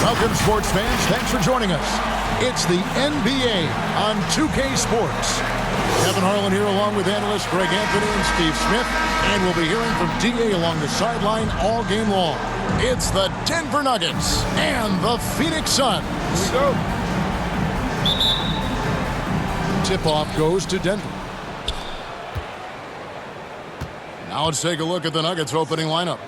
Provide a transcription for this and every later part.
Welcome, sports fans. Thanks for joining us. It's the NBA on 2K Sports. Kevin Harlan here along with analysts Greg Anthony and Steve Smith. And we'll be hearing from DA along the sideline all game long. It's the Denver Nuggets and the Phoenix Suns. Here we go. Tip-off goes to Denver. Now let's take a look at the Nuggets opening lineup.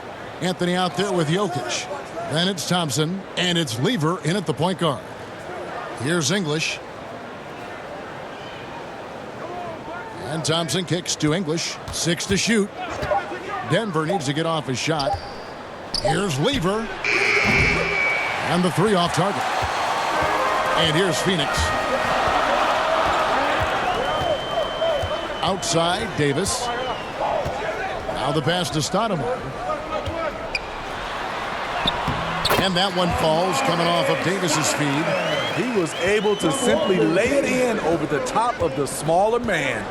Anthony out there with Jokic. Then it's Thompson, and it's Lever in at the point guard. Here's English. And Thompson kicks to English. 6 to shoot. Denver needs to get off his shot. Here's Lever. And the 3 off target. And here's Phoenix. Outside, Davis. Now the pass to Stoudemire. And that one falls, coming off of Davis's speed. He was able to simply lay it in over the top of the smaller man.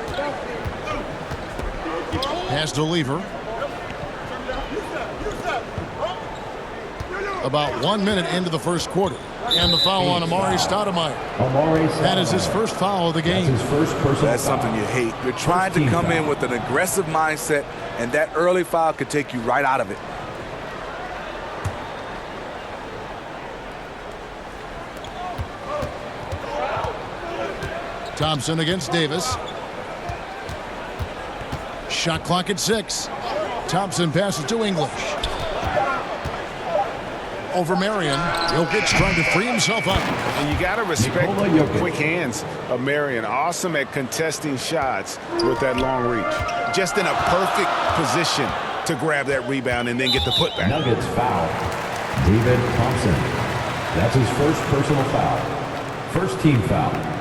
Pass to Lever. About 1 minute into the first quarter. And the foul on Amari Stoudemire. That is his first foul of the game. That's something you hate. You're trying to come in with an aggressive mindset, and that early foul could take you right out of it. Thompson against Davis. Shot clock at 6. Thompson passes to English. Over Marion. Jokic trying to free himself up. And you got to respect the quick hands of Marion. Awesome at contesting shots with that long reach. Just in a perfect position to grab that rebound and then get the putback. Nuggets foul. David Thompson. That's his first personal foul. First team foul.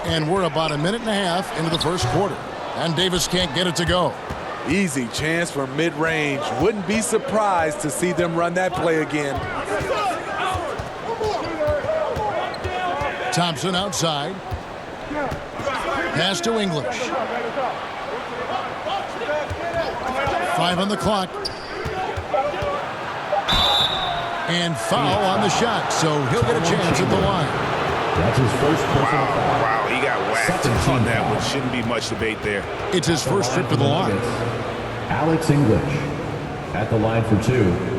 And we're about a minute and a half into the first quarter. And Davis can't get it to go. Easy chance for mid-range. Wouldn't be surprised to see them run that play again. Thompson outside. Pass to English. 5 on the clock. And foul on the shot, so he'll get a chance at the line. That's his first personal foul. Wow, he got whacked on that one. Shouldn't be much debate there. It's his first trip to the line. Alex English at the line for 2.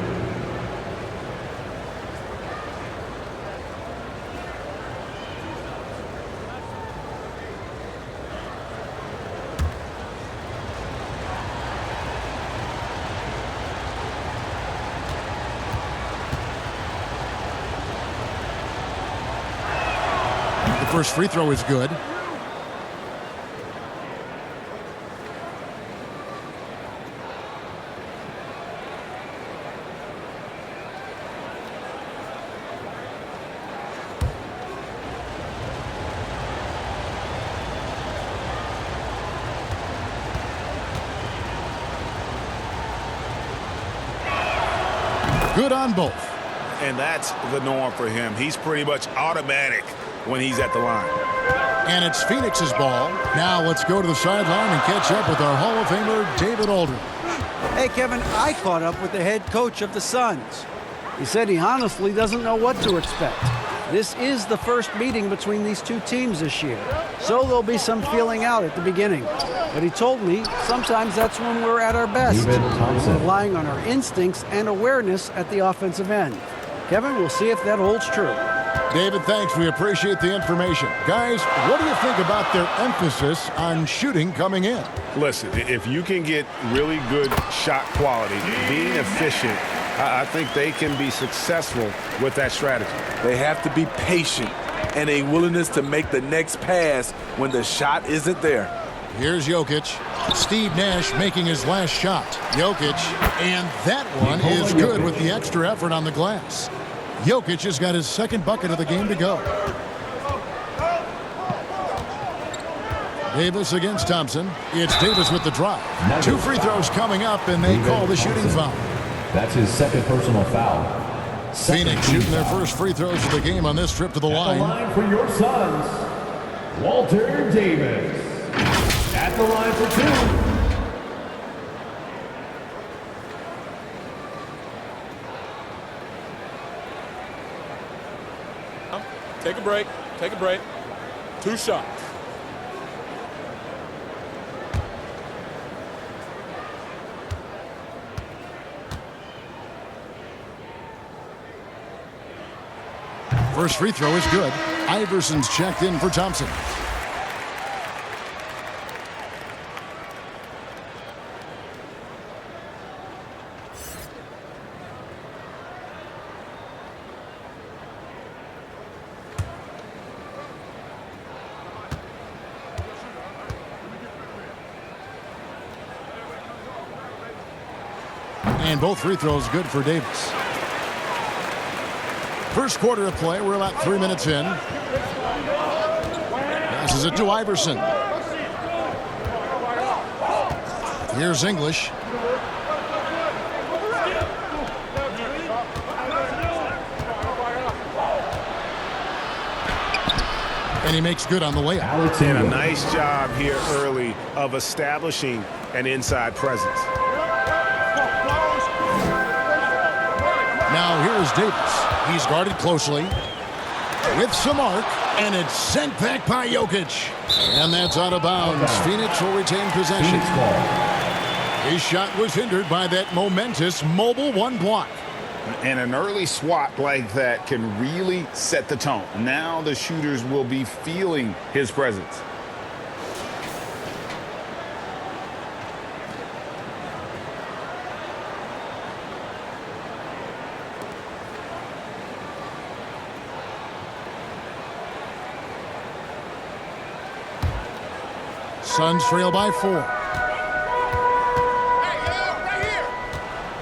First free throw is good. Good on both. And that's the norm for him. He's pretty much automatic when he's at the line. And it's Phoenix's ball. Now let's go to the sideline and catch up with our Hall of Famer, David Aldridge. Hey, Kevin, I caught up with the head coach of the Suns. He said he honestly doesn't know what to expect. This is the first meeting between these two teams this year, so there'll be some feeling out at the beginning. But he told me sometimes that's when we're at our best, relying on our instincts and awareness at the offensive end. Kevin, we'll see if that holds true. David, thanks. We appreciate the information. Guys, what do you think about their emphasis on shooting coming in? Listen, if you can get really good shot quality, being efficient, I think they can be successful with that strategy. They have to be patient and a willingness to make the next pass when the shot isn't there. Here's Jokic. Steve Nash making his last shot. Jokic, and that one is good with the extra effort on the glass. Jokic has got his second bucket of the game to go. Davis against Thompson. It's Davis with the drive. 2 free throws coming up, and they call the shooting foul. That's his second personal foul. Phoenix shooting their first free throws of the game on this trip to the line. At the line for your Suns, Walter Davis. At the line for two. Take a break. Take a break. 2 shots. First free throw is good. Iverson's checked in for Thompson. And both free throws good for Davis. First quarter of play, we're about 3 minutes in. Passes it to Iverson. Here's English. And he makes good on the layup. And a nice job here early of establishing an inside presence. Now here's Davis. He's guarded closely with some arc, and it's sent back by Jokic. And that's out of bounds. Phoenix will retain possession. His shot was hindered by that momentous mobile one block. And an early swat like that can really set the tone. Now the shooters will be feeling his presence. Suns trail by 4.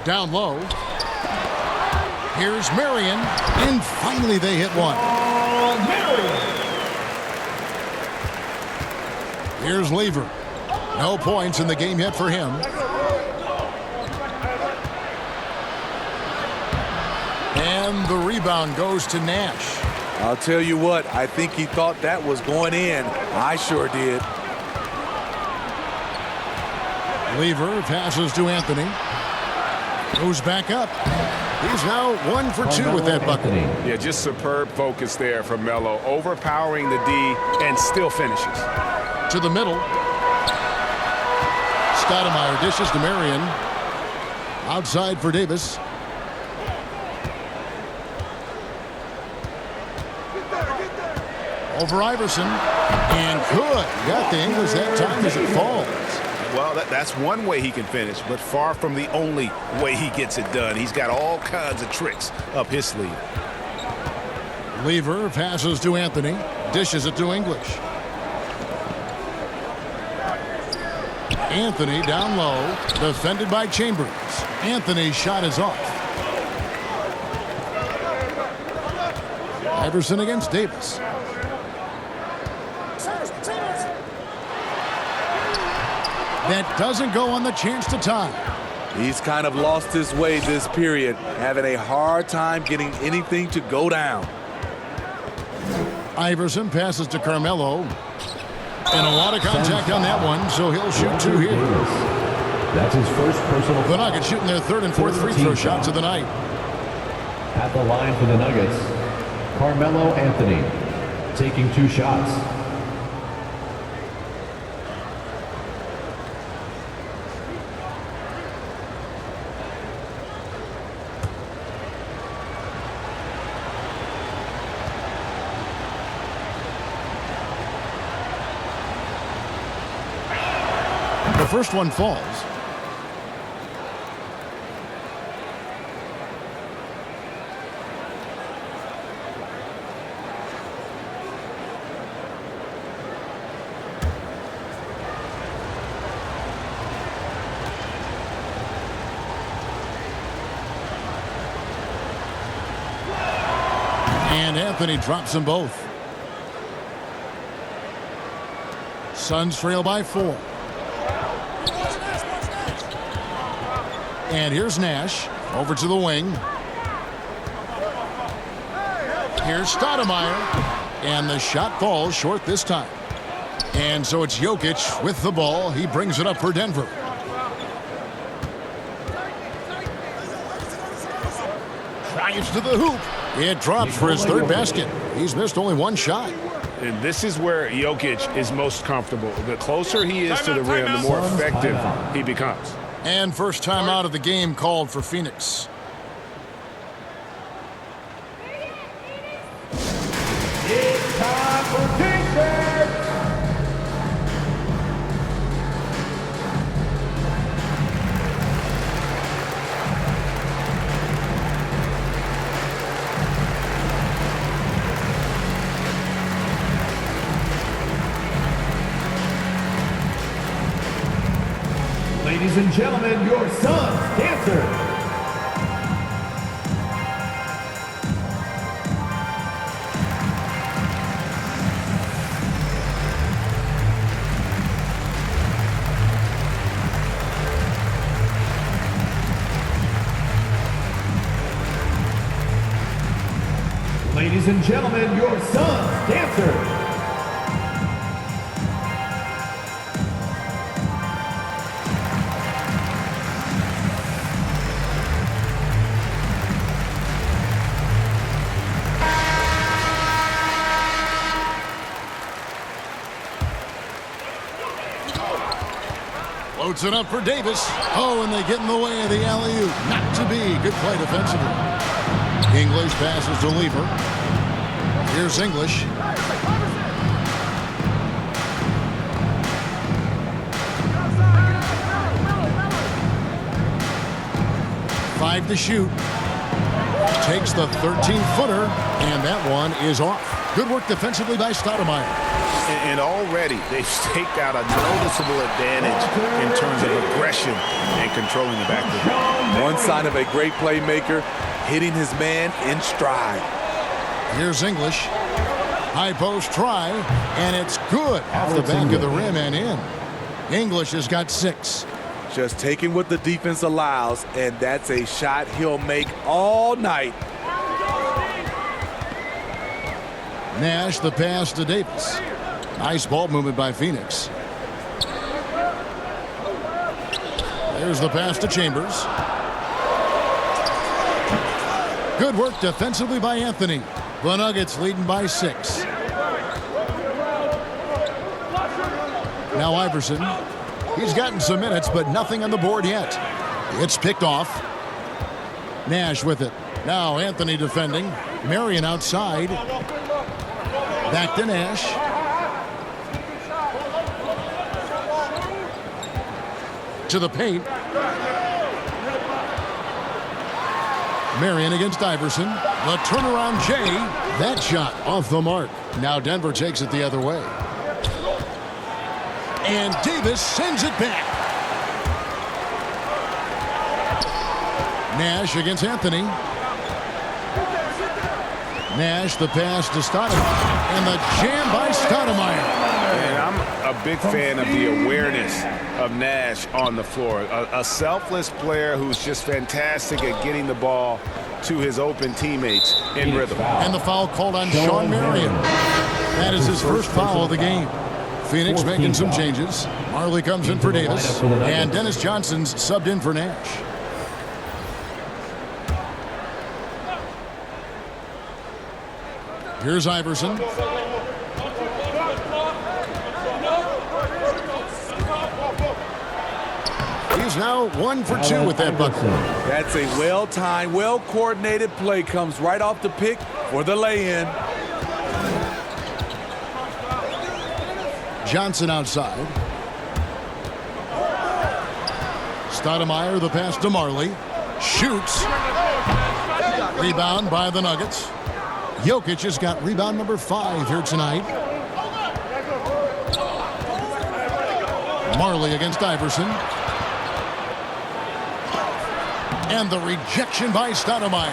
Down low. Here's Marion, and finally they hit one. Here's Lever. No points in the game yet for him. And the rebound goes to Nash. I'll tell you what, I think he thought that was going in. I sure did. Lever passes to Anthony. Goes back up. He's now 1 for 2 with that bucket. Yeah, just superb focus there from Melo. Overpowering the D and still finishes. To the middle. Stoudemire dishes to Marion. Outside for Davis. Over Iverson. And good. Got the English that time as it falls. Well, that's one way he can finish, but far from the only way he gets it done. He's got all kinds of tricks up his sleeve. Lever passes to Anthony. Dishes it to English. Anthony down low. Defended by Chambers. Anthony's shot is off. Iverson against Davis. That doesn't go on the chance to tie. He's kind of lost his way this period, having a hard time getting anything to go down. Iverson passes to Carmelo. And a lot of contact on that one, so he'll shoot 2 here. That's his first personal The Nuggets shooting their 3rd and 4th free throw shots of the night. At the line for the Nuggets, Carmelo Anthony taking 2 shots. The first one falls. And Anthony drops them both. Suns trail by 4. And here's Nash over to the wing. Here's Stoudemire. And the shot falls short this time. And so it's Jokic with the ball. He brings it up for Denver. Drives to the hoop. It drops for his third basket. He's missed only one shot. And this is where Jokic is most comfortable. The closer he is to the rim, the more effective he becomes. And first time out of the game called for Phoenix. It's time for defense. Ladies and gentlemen, your son's dancer. Ladies and gentlemen, your son's dancer. Floats it up for Davis. Oh, and they get in the way of the alley-oop. Not to be. Good play defensively. English passes to Lever. Here's English. Five to shoot. Takes the 13-footer, and that one is off. Good work defensively by Stoudemire. And already they've staked out a noticeable advantage in terms of aggression and controlling the backcourt. One sign of a great playmaker, hitting his man in stride. Here's English. High post try, and it's good off the back of the rim and in. English has got 6. Just taking what the defense allows, and that's a shot he'll make all night. Nash the pass to Davis. Nice ball movement by Phoenix. There's the pass to Chambers. Good work defensively by Anthony. The Nuggets leading by 6. Now Iverson. He's gotten some minutes, but nothing on the board yet. It's picked off. Nash with it. Now Anthony defending. Marion outside. Back to Nash. To the paint. Marion against Iverson. The turnaround J. That shot off the mark. Now Denver takes it the other way. And Davis sends it back. Nash against Anthony. Nash the pass to Stoudemire. And the jam by Stoudemire. And I'm a big fan of the awareness of Nash on the floor. A selfless player who's just fantastic at getting the ball to his open teammates in rhythm. And the foul called on Sean Marion. That is his first foul of the game. Phoenix making some changes. Marley comes in for Davis. And Dennis Johnson's subbed in for Nash. Here's Iverson. He's now 1 for 2 with that bucket. That's a well-timed, well-coordinated play. Comes right off the pick for the lay-in. Johnson outside. Stoudemire the pass to Marley. Shoots. Rebound by the Nuggets. Jokic has got rebound number 5 here tonight. Marley against Iverson. And the rejection by Stoudemire.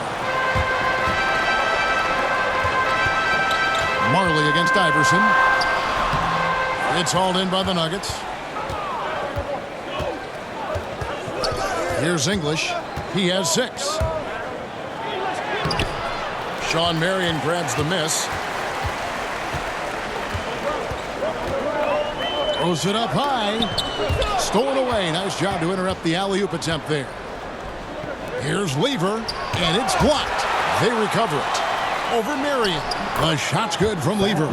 Marley against Iverson. It's hauled in by the Nuggets. Here's English. He has 6. Sean Marion grabs the miss. Throws it up high. Stolen away. Nice job to interrupt the alley-oop attempt there. Here's Lever, and it's blocked. They recover it. Over Marion. The shot's good from Lever.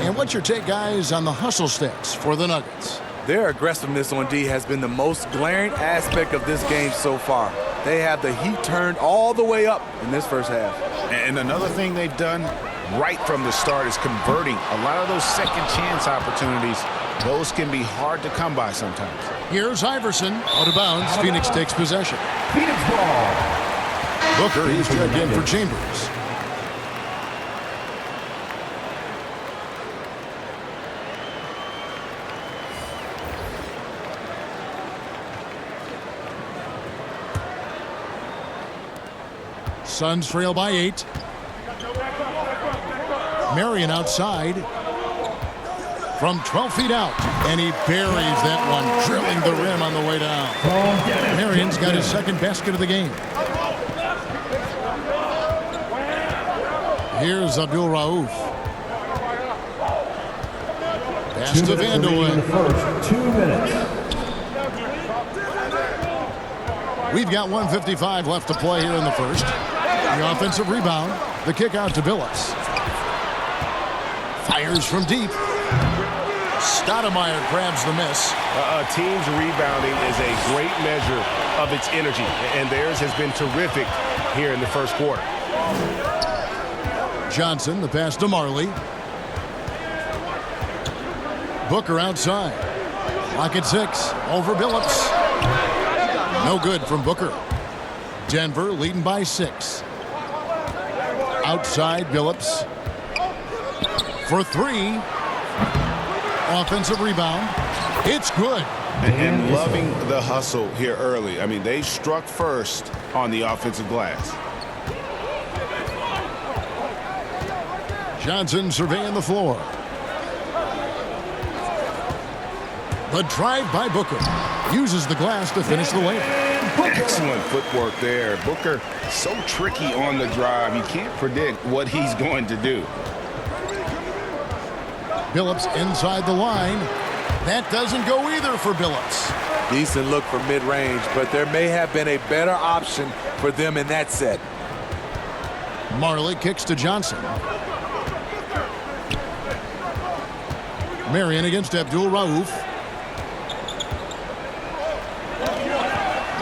And what's your take, guys, on the hustle stats for the Nuggets? Their aggressiveness on D has been the most glaring aspect of this game so far. They have the heat turned all the way up in this first half. And another thing they've done right from the start is converting a lot of those second chance opportunities. Those can be hard to come by sometimes. Here's Iverson. Out of bounds. Phoenix takes possession. Phoenix ball. Booker, he's checked in for Chambers. Suns trail by 8. Marion outside from 12 feet out, and he buries that one, drilling the rim on the way down. Marion's got his second basket of the game. Here's Abdul Rauf. Pass to Vanderwood. 2 minutes. We've got 1:55 left to play here in the first. The offensive rebound. The kick out to Billups. Fires from deep. Stoudemire grabs the miss. A team's rebounding is a great measure of its energy, and theirs has been terrific here in the first quarter. Johnson, the pass to Marley. Booker outside. Lock at 6. Over Billups. No good from Booker. Denver leading by 6. Outside Billups. For 3. Offensive rebound. It's good. And loving the hustle here early. I mean, they struck first on the offensive glass. Johnson surveying the floor. The drive by Booker. Uses the glass to finish the layup. Excellent footwork there. Booker so tricky on the drive. You can't predict what he's going to do. Billups inside the line. That doesn't go either for Billups. Decent look for mid-range, but there may have been a better option for them in that set. Marley kicks to Johnson. Marion against Abdul Rauf.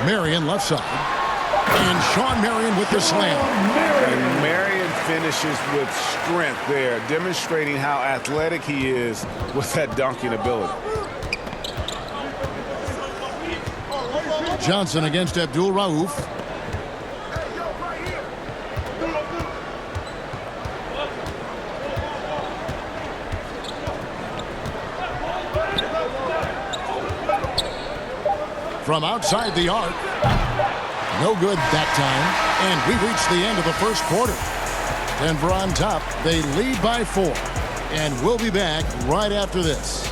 Marion left side. And Sean Marion with the slam. And Marion finishes with strength there, demonstrating how athletic he is with that dunking ability. Johnson against Abdul Rauf. From outside the arc. No good that time. And we reach the end of the first quarter. Denver on top. They lead by 4. And we'll be back right after this.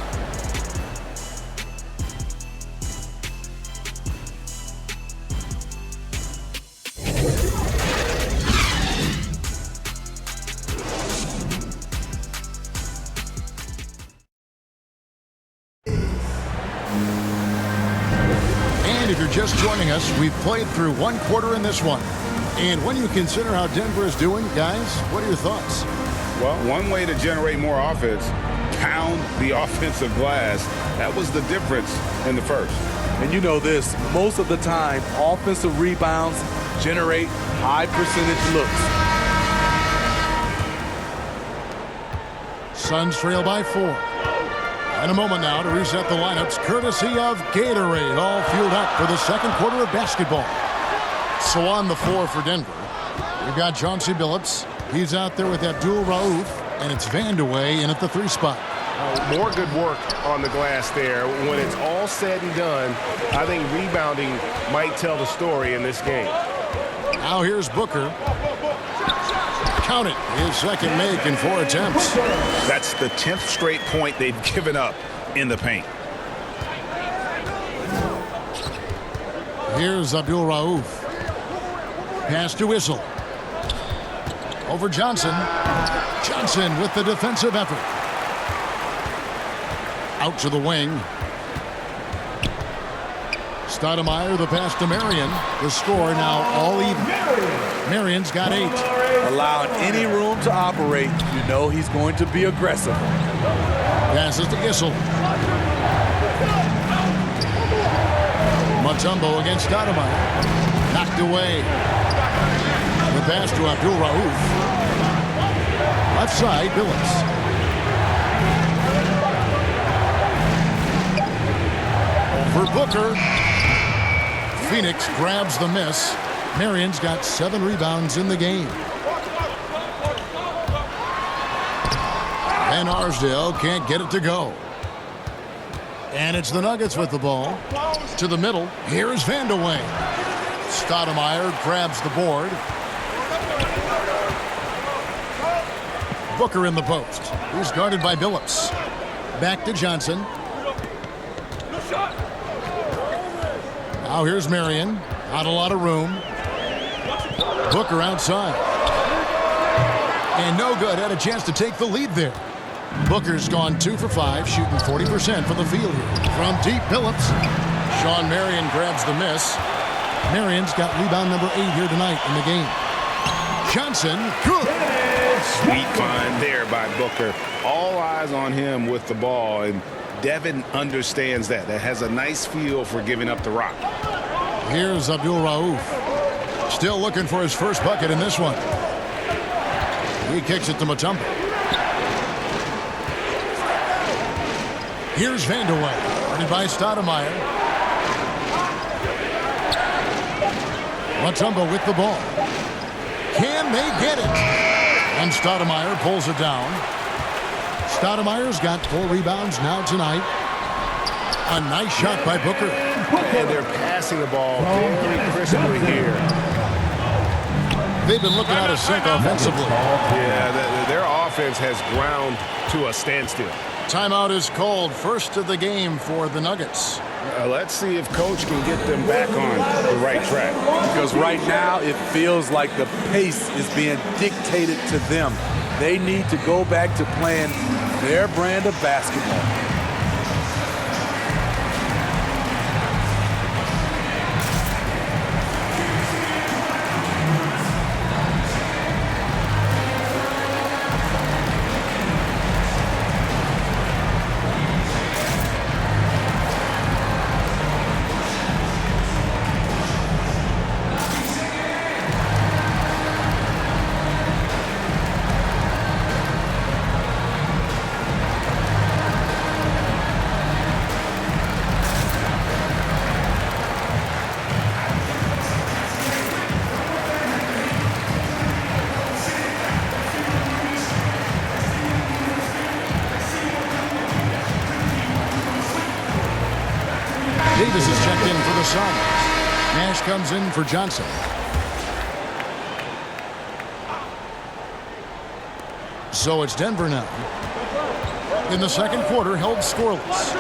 If you're just joining us, we've played through one quarter in this one. And when you consider how Denver is doing, guys, what are your thoughts? Well, one way to generate more offense, pound the offensive glass. That was the difference in the first. And you know this, most of the time, offensive rebounds generate high percentage looks. Suns trail by 4. And a moment now to reset the lineups, courtesy of Gatorade, all fueled up for the second quarter of basketball. So on the floor for Denver, we've got Chauncey Billups. He's out there with Abdul Rauf, and it's Vanderway in at the 3 spot. More good work on the glass there. When it's all said and done, I think rebounding might tell the story in this game. Now here's Booker. Count it, his second make in 4 attempts. That's the 10th straight point they've given up in the paint. Here's Abdul Rauf. Pass to Whistle. Over Johnson. Johnson with the defensive effort. Out to the wing. Stoudemire, the pass to Marion. The score now all even. Marion's got 8. Allowing any room to operate, you know he's going to be aggressive. Passes to Issel. Mutombo against Stoudemire. Knocked away. The pass to Abdul Rauf. Left side, Billups. For Booker. Phoenix grabs the miss. Marion's got 7 rebounds in the game. And Arsdale can't get it to go. And it's the Nuggets with the ball. To the middle. Here's Vandeweghe. Stoudemire grabs the board. Booker in the post. He's guarded by Billups. Back to Johnson. Now here's Marion. Not a lot of room. Booker outside. And no good. Had a chance to take the lead there. Booker's gone 2 for 5, shooting 40% from the field here. From deep, Billups. Sean Marion grabs the miss. Marion's got rebound number 8 here tonight in the game. Johnson, good. Sweet find there by Booker. All eyes on him with the ball, and Devin understands that. That has a nice feel for giving up the rock. Here's Abdul Rauf. Still looking for his first bucket in this one. He kicks it to Mutombo. Here's Vandeweghe. Guarded by Stoudemire. Mutombo with the ball. Can they get it? And Stoudemire pulls it down. Stoudemire's got 4 rebounds now tonight. A nice shot by Booker. And they're passing the ball very crisply here. They've been looking out of sync offensively. Yeah, their offense has ground to a standstill. Timeout is called. First of the game for the Nuggets. Let's see if Coach can get them back on the right track. Because right now it feels like the pace is being dictated to them. They need to go back to playing their brand of basketball. Davis is checked in for the Suns. Nash comes in for Johnson. So it's Denver now. In the second quarter, held scoreless.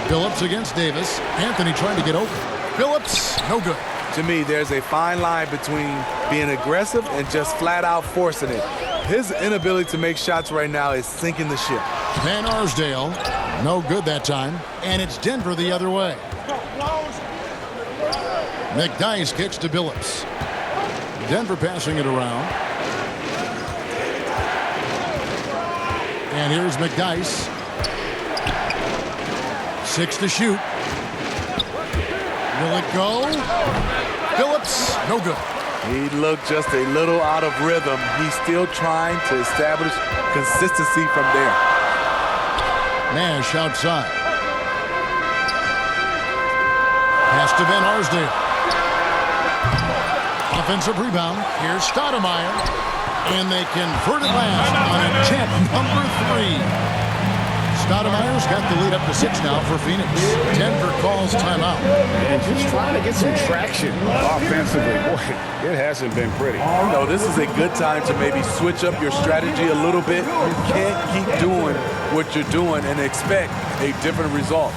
Billups against Davis. Anthony trying to get open. Billups, no good. To me, there's a fine line between being aggressive and just flat out forcing it. His inability to make shots right now is sinking the ship. Van Arsdale, no good that time. And it's Denver the other way. McDyess kicks to Billups. Denver passing it around. And here's McDyess. 6 to shoot. Will it go? Billups, no good. He looked just a little out of rhythm. He's still trying to establish consistency from there. Nash outside. Pass to Van Arsdale. Offensive rebound. Here's Stoudemire. And they convert it last on attempt number 3. Stoudemire's got the lead up to 6 now for Phoenix. Denver calls timeout. And just trying to get some traction offensively. Boy, it hasn't been pretty. No, this is a good time to maybe switch up your strategy a little bit. You can't keep doing what you're doing and expect a different result.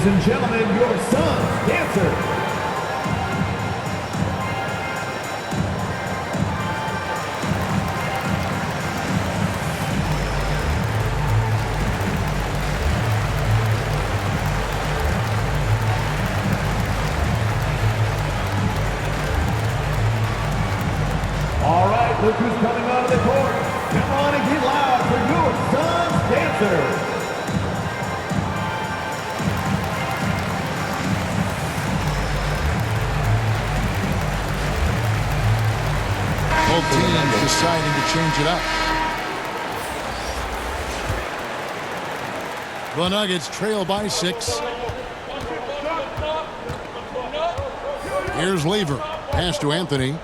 and gentlemen, your son's dancer. All right, look who's coming onto the court. Come on and get loud for your son's dancer. Both teams deciding to change it up. The Nuggets trail by 6. Here's Lever. Pass to Anthony.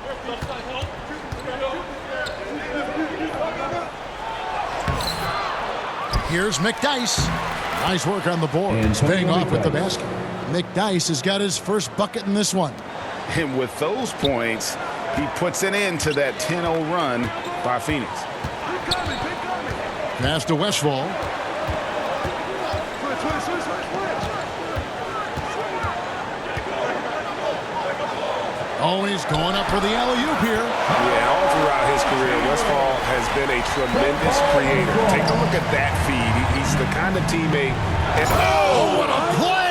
Here's McDyess. Nice work on the boards, paying off with the basket. McDyess has got his first bucket in this one. And with those points, he puts an end to that 10-0 run by Phoenix. Pass to Westphal. Oh, he's going up for the alley-oop here. Yeah, all throughout his career, Westphal has been a tremendous creator. Take a look at that feed. He's the kind of teammate. And, oh, what a play!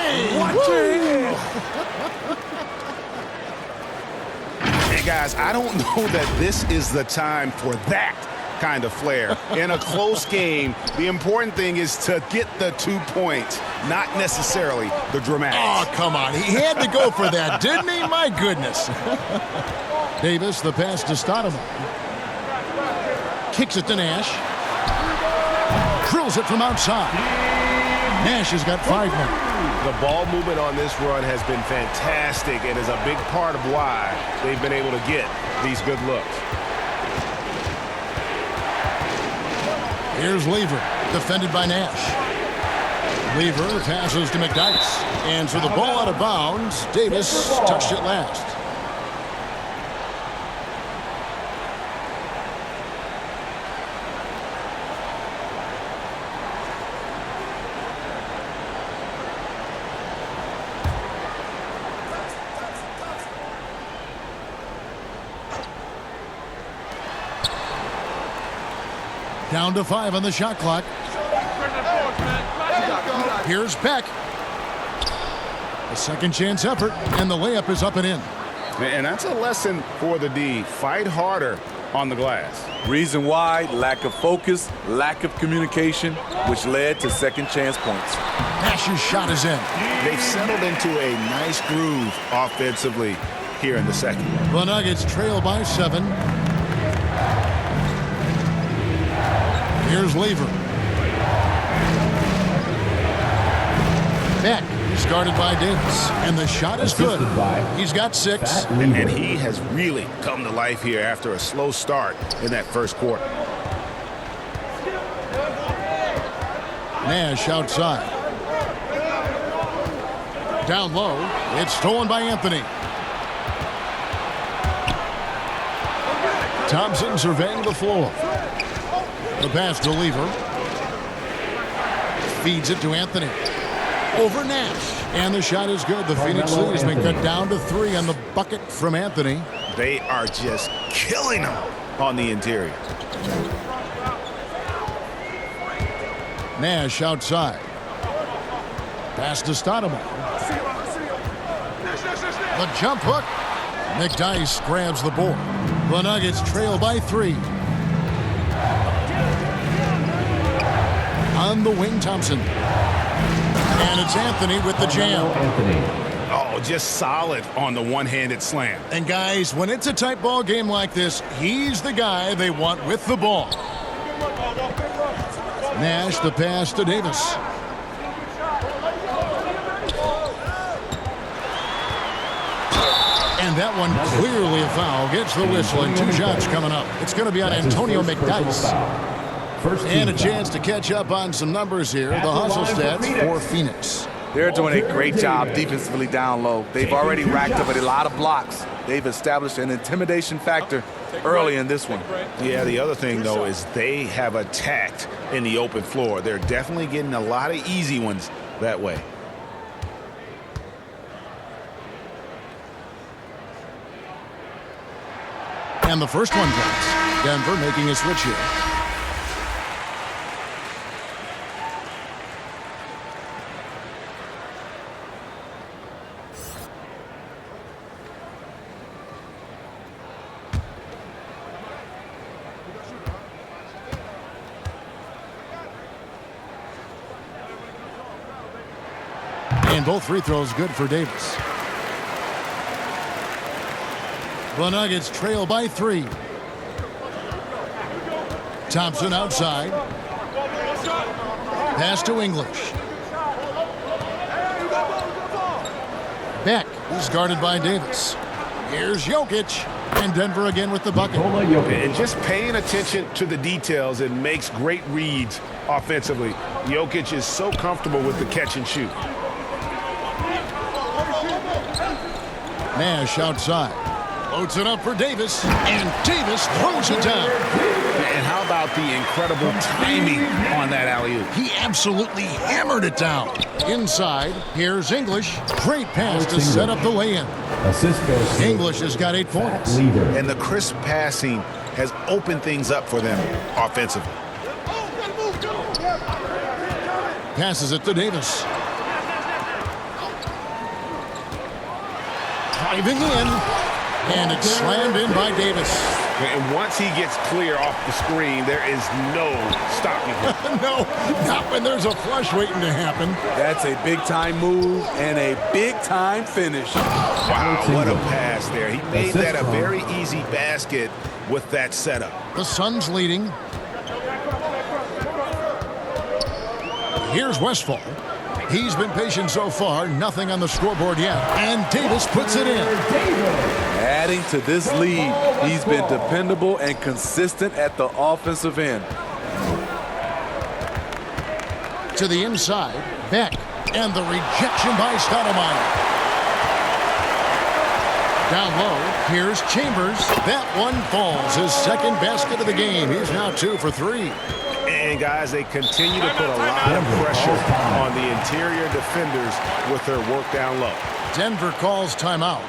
Hey, guys, I don't know that this is the time for that kind of flair. In a close game, the important thing is to get the 2 points, not necessarily the dramatics. Oh, come on. He had to go for that, didn't he? My goodness. Davis, the pass to Stoudemire. Kicks it to Nash. Drills it from outside. Nash has got 5 now. The ball movement on this run has been fantastic and is a big part of why they've been able to get these good looks. Here's Lever, defended by Nash. Lever passes to McDyess. And for the ball out of bounds, Davis touched it last. Down to 5 on the shot clock. Here's Beck. A second chance effort, and the layup is up and in. And that's a lesson for the D. Fight harder on the glass. Reason why: lack of focus, lack of communication, which led to second chance points. Nash's shot is in. They've settled into a nice groove offensively here in the second. The Nuggets trail by 7. Here's Lever. Beck is guarded by Davis, and the shot is good. He's got 6. And he has really come to life here after a slow start in that first quarter. Nash outside. Down low. It's stolen by Anthony. Thompson surveying the floor. The pass to Lever. Feeds it to Anthony. Over Nash. And the shot is good. The Phoenix lead has been cut down to 3 on the bucket from Anthony. They are just killing them on the interior. Nash outside. Pass to Stoudemire. The jump hook. McDyess grabs the board. The Nuggets trail by 3. On the wing, Thompson. And it's Anthony with the jam. Oh, just solid on the one-handed slam. And guys, when it's a tight ball game like this, he's the guy they want with the ball. Nash, the pass to Davis. And that one clearly a foul. Gets the whistle, and 2 shots coming up. It's going to be on Antonio McDyess. And a chance to catch up on some numbers here. The hustle stats for Phoenix. They're doing a great job defensively down low. They've already racked up a lot of blocks. They've established an intimidation factor early in this one. Yeah, the other thing, though, is they have attacked in the open floor. They're definitely getting a lot of easy ones that way. And the first one counts. Denver making a switch here. And both free throws good for Davis. The Nuggets trail by 3. Thompson outside. Pass to English. Beck is guarded by Davis. Here's Jokic. And Denver again with the bucket. And just paying attention to the details, it makes great reads offensively. Jokic is so comfortable with the catch and shoot. Nash outside. Loads it up for Davis. And Davis throws it down. And how about the incredible timing on that alley-oop? He absolutely hammered it down. Inside, here's English. Great pass to set up the lay-in. English has got 8 points. And the crisp passing has opened things up for them offensively. Passes it to Davis. Driving in. And it's slammed in by Davis. And once he gets clear off the screen, there is no stopping him. No, not when there's a flush waiting to happen. That's a big-time move and a big-time finish. Wow, what a pass there. He made that a very easy basket with that setup. The Suns leading. Here's Westphal. He's been patient so far. Nothing on the scoreboard yet. And Davis puts it in. Adding to this lead, he's been dependable and consistent at the offensive end. To the inside, Beck. And the rejection by Stoudemire. Down low, here's Chambers. That one falls. His second basket of the game. He's now 2 for 3. And, guys, they continue to put a lot of pressure on the interior defenders with their work down low. Denver calls timeout.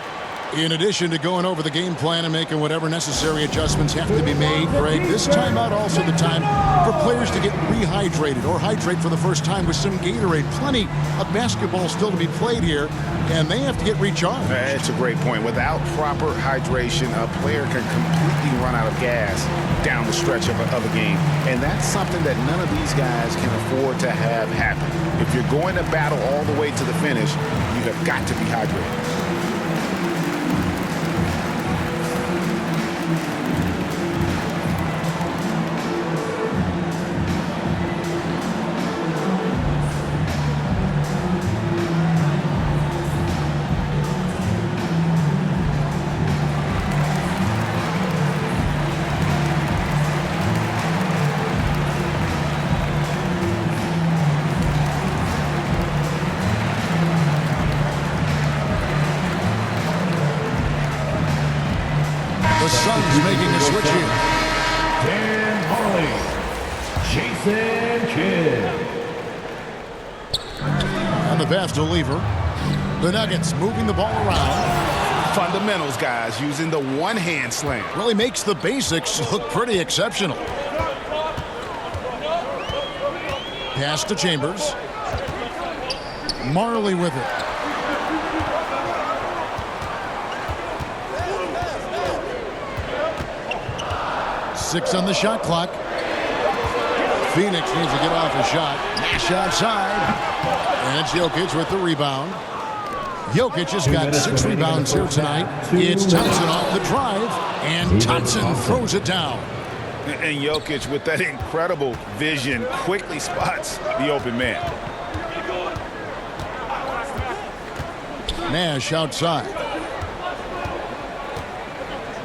In addition to going over the game plan and making whatever necessary adjustments have to be made, Greg, this timeout also the time for players to get rehydrated or hydrate for the first time with some Gatorade. Plenty of basketball still to be played here, and they have to get recharged. That's a great point. Without proper hydration, a player can completely run out of gas down the stretch of a game. And that's something that none of these guys can afford to have happen. If you're going to battle all the way to the finish, you have got to be hydrated. The Suns making a switch here. Dan Harley, Jason Kidd. On the pass to Lever. The Nuggets moving the ball around. Fundamentals, guys, using the one-hand slam. Really makes the basics look pretty exceptional. Pass to Chambers. Marley with it. Six on the shot clock. Phoenix needs to get off a shot. Nash outside. And it's Jokic with the rebound. Jokic has got 6 rebounds here tonight. It's Thompson off the drive. And Thompson throws it down. And Jokic, with that incredible vision, quickly spots the open man. Nash outside.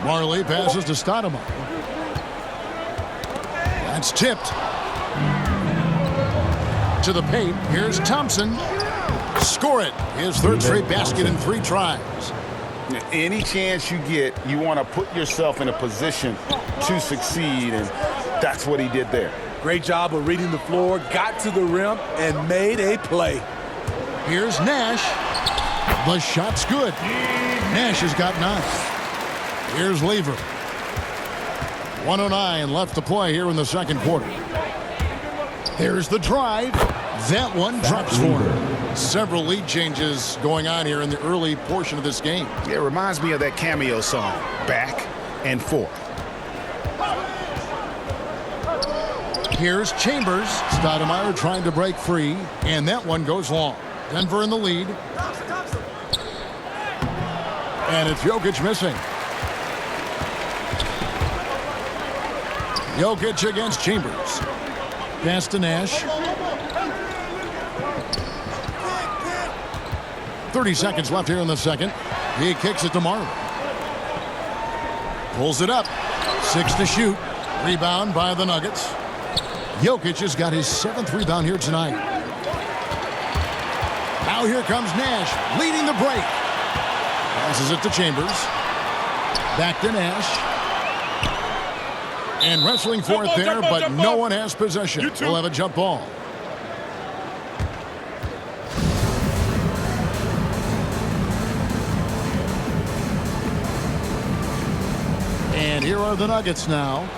Marley passes to Stoudemire. That's tipped. To the paint. Here's Thompson. Score it. His third straight basket in 3 tries. Any chance you get, you want to put yourself in a position to succeed, and that's what he did there. Great job of reading the floor, got to the rim, and made a play. Here's Nash. The shot's good. Nash has got 9. Here's Lever. 1:09 left to play here in the second quarter. Here's the drive. That one drops for him. Several lead changes going on here in the early portion of this game. It reminds me of that cameo song, Back and Forth. Here's Chambers. Stoudemire trying to break free, and that one goes long. Denver in the lead. And it's Jokic missing. Jokic against Chambers. Pass to Nash. 30 seconds left here in the second. He kicks it to Marlin. Pulls it up. 6 to shoot. Rebound by the Nuggets. Jokic has got his 7th rebound here tonight. Now here comes Nash, leading the break. Passes it to Chambers. Back to Nash. And wrestling for it there, but no one has possession. We'll have a jump ball. And here are the Nuggets now.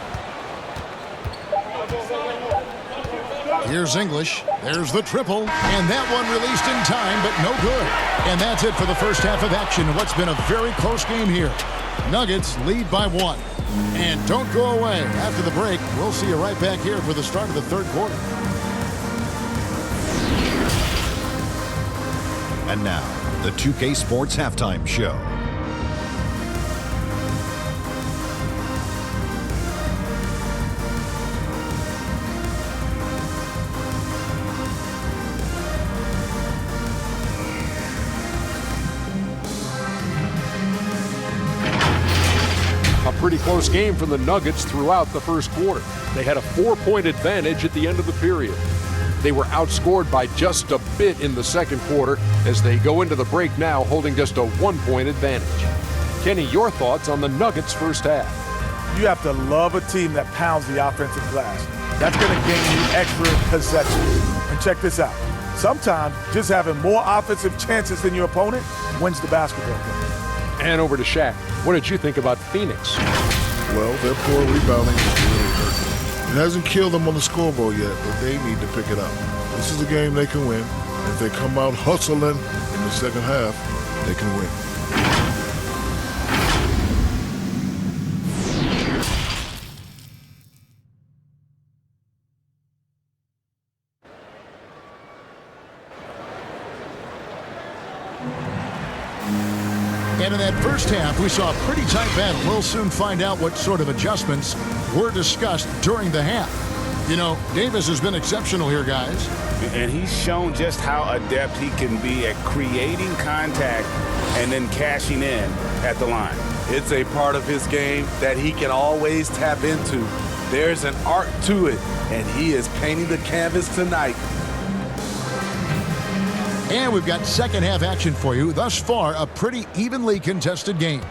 Here's English. There's the triple. And that one released in time, but no good. And that's it for the first half of action in what's been a very close game here. Nuggets lead by 1. And don't go away. After the break, we'll see you right back here for the start of the third quarter. And now, the 2K Sports Halftime Show. Pretty close game for the Nuggets throughout the first quarter. They had a 4-point advantage at the end of the period. They were outscored by just a bit in the second quarter as they go into the break now holding just a 1-point advantage. Kenny, your thoughts on the Nuggets' first half? You have to love a team that pounds the offensive glass. That's going to gain you extra possessions. And check this out. Sometimes just having more offensive chances than your opponent wins the basketball game. And over to Shaq. What did you think about Phoenix? Well, their poor rebounding is really hurting. It hasn't killed them on the scoreboard yet, but they need to pick it up. This is a game they can win. If they come out hustling in the second half, they can win. And in that first half, we saw a pretty tight battle. We'll soon find out what sort of adjustments were discussed during the half. You know, Davis has been exceptional here, guys. And he's shown just how adept he can be at creating contact and then cashing in at the line. It's a part of his game that he can always tap into. There's an art to it, and he is painting the canvas tonight. And we've got second half action for you. Thus far, a pretty evenly contested game.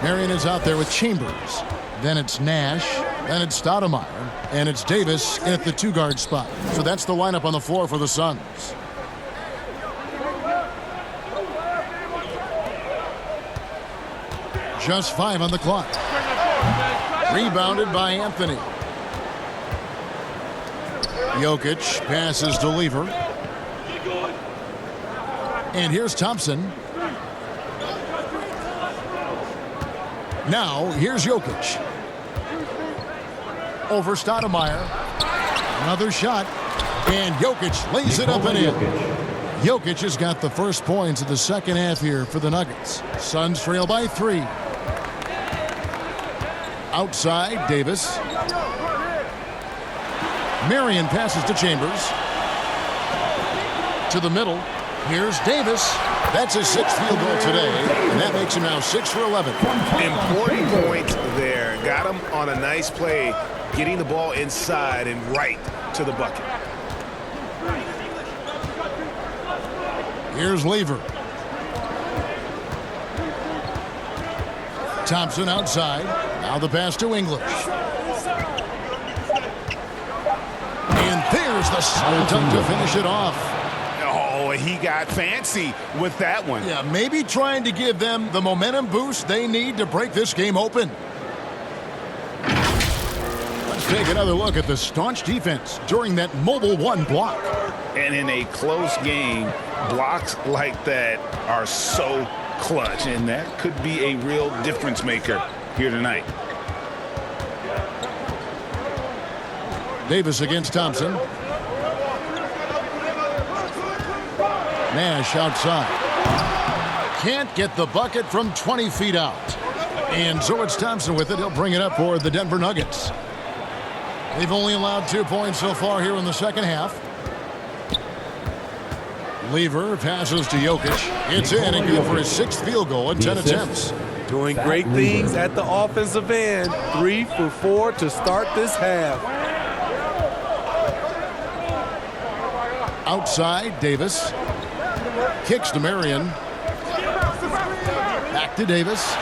Marion is out there with Chambers. Then it's Nash. Then it's Stoudemire. And it's Davis at the 2-guard spot. So that's the lineup on the floor for the Suns. Just 5 on the clock. Rebounded by Anthony. Jokic passes to Lever. And here's Thompson. Now, here's Jokic. Over Stoudemire. Another shot. And Jokic lays it up and in. Jokic has got the first points of the second half here for the Nuggets. Suns trail by 3. Outside, Davis. Marion passes to Chambers. To the middle. Here's Davis. That's his 6th field goal today, and that makes him now 6 for 11. Important point there. Got him on a nice play, getting the ball inside and right to the bucket. Here's Lever. Thompson outside. Now the pass to English. And there's the slam dunk to finish it off. Oh, he got fancy with that one. Yeah, maybe trying to give them the momentum boost they need to break this game open. take another look at the staunch defense during that mobile one block. And in a close game, blocks like that are so clutch, and that could be a real difference maker here tonight. Davis against Thompson. Nash outside. Can't get the bucket from 20 feet out. And so it's Thompson with it. He'll bring it up for the Denver Nuggets. They've only allowed 2 points so far here in the second half. Lever passes to Jokic. It's in and good for his 6th field goal in 10 attempts. Doing great things at the offensive end. 3 for 4 to start this half. Outside, Davis. Kicks to Marion. Back to Davis.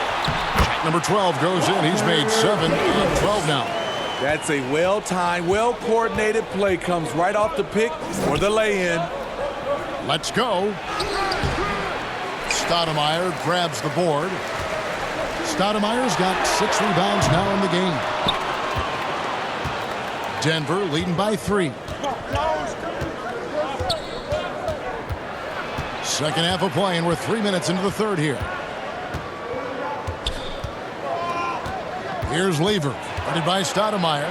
Shot number 12 goes in. He's made 7 and 12 now. That's a well-timed, well-coordinated play. Comes right off the pick or the lay-in. Let's go. Stoudemire grabs the board. Stoudemire's got 6 rebounds now in the game. Denver leading by 3. Second half of play, and we're 3 minutes into the third here. Here's Lever, headed by Stoudemire.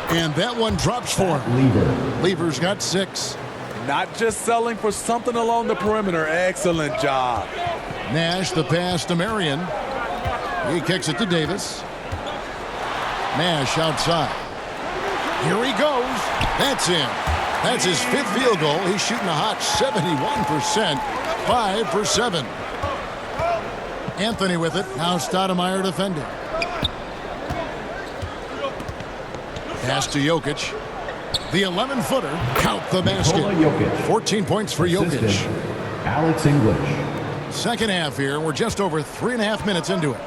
And that one drops for him. Lever's got 6. Not just selling for something along the perimeter. Excellent job. Nash the pass to Marion. He kicks it to Davis. Nash outside. Here he goes. That's in. That's his 5th field goal. He's shooting a hot 71%. 5 for 7. Anthony with it. Now Stoudemire defending. Pass to Jokic. The 11-footer. Count the basket. 14 points for Jokic. Alex English. Second half here. We're just over 3.5 minutes into it.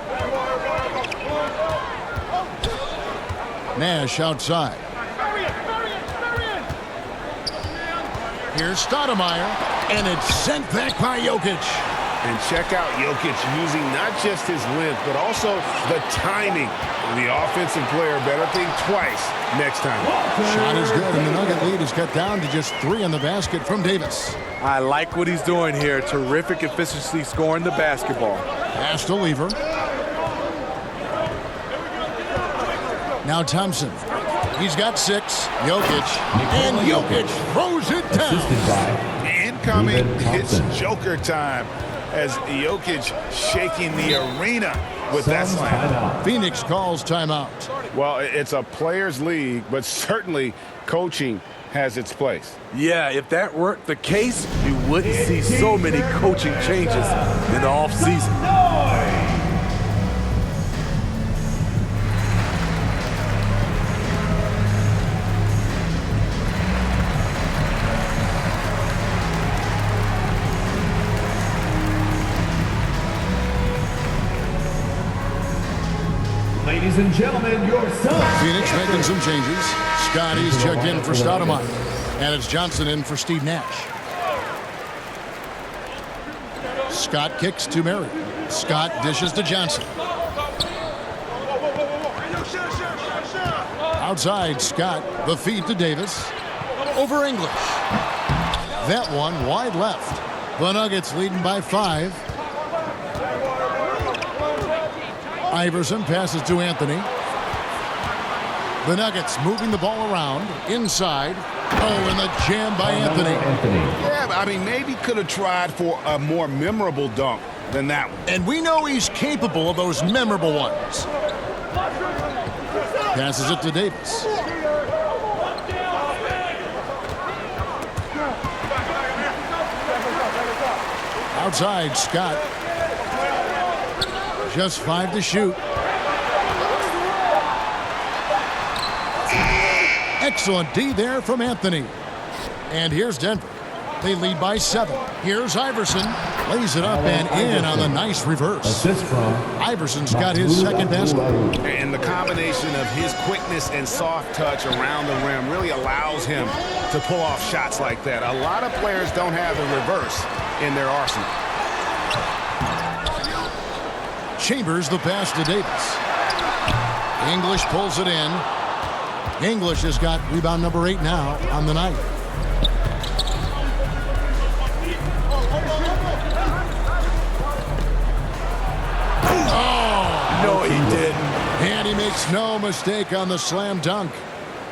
Nash outside. Here's Stoudemire, and it's sent back by Jokic. And check out Jokic using not just his length, but also the timing. The offensive player better think twice next time. Shot is good, and the Nugget lead is cut down to just 3 on the basket from Davis. I like what he's doing here. Terrific efficiency scoring the basketball. Pass to Lever. Now Thompson. He's got 6. Jokic. And Jokic throws it down. Incoming, it's Joker time as Jokic shaking the arena with that slam. Phoenix calls timeout. Well, it's a players' league, but certainly coaching has its place. Yeah, if that weren't the case, you wouldn't see so many coaching changes in the offseason. Ladies and gentlemen, your son. Phoenix making some changes. Scotty's checked in for Stoudemire. And it's Johnson in for Steve Nash. Scott kicks to Murray. Scott dishes to Johnson. Outside, Scott. The feed to Davis. Over English. That one wide left. The Nuggets leading by 5. Iverson passes to Anthony. The Nuggets moving the ball around. Inside. Oh, and the jam by Anthony. Yeah, I mean, maybe could have tried for a more memorable dunk than that one. And we know he's capable of those memorable ones. Passes it to Davis. Outside, Scott. Just 5 to shoot. Excellent D there from Anthony. And here's Denver. They lead by 7. Here's Iverson. Lays it up and in on the nice reverse. Assist from Iverson's got his second basket. And the combination of his quickness and soft touch around the rim really allows him to pull off shots like that. A lot of players don't have the reverse in their arsenal. Chambers the pass to Davis. English pulls it in. English has got rebound number 8 now on the night. Oh! No, he didn't. And he makes no mistake on the slam dunk.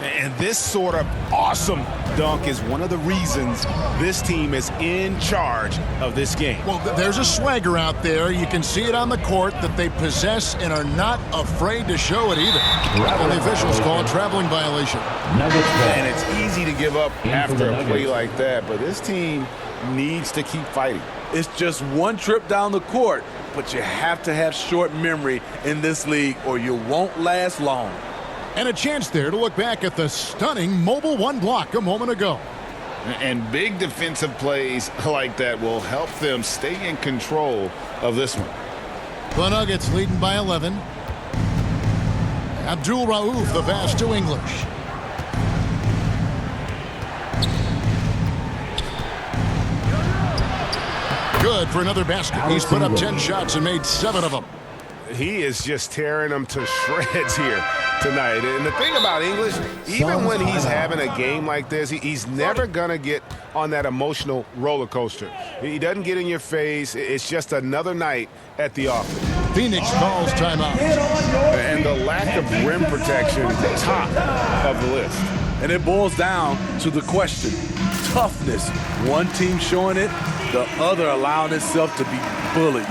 And this sort of awesome dunk is one of the reasons this team is in charge of this game. Well, there's a swagger out there. You can see it on the court that they possess and are not afraid to show it either. And the officials call it traveling violation. And it's easy to give up after a play like that, but this team needs to keep fighting. It's just one trip down the court, but you have to have short memory in this league or you won't last long. And a chance there to look back at the stunning mobile one block a moment ago. And big defensive plays like that will help them stay in control of this one. The Nuggets leading by 11. Abdul Rauf, the pass to English. Good for another basket. He's put up 10 shots and made 7 of them. He is just tearing them to shreds here tonight. And the thing about English, even when he's having a game like this, he's never going to get on that emotional roller coaster. He doesn't get in your face. It's just another night at the office. Phoenix calls timeout. And the lack of rim protection, top of the list. And it boils down to the question, toughness. One team showing it, the other allowing itself to be bullied.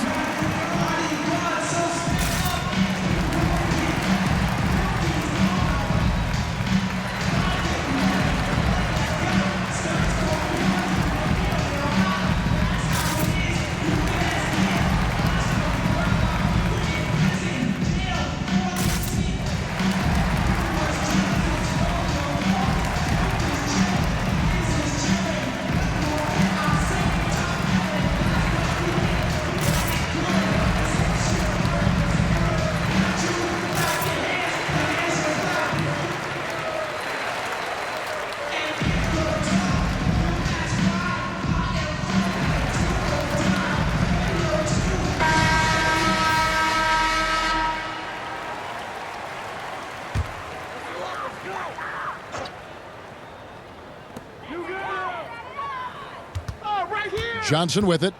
Johnson with it.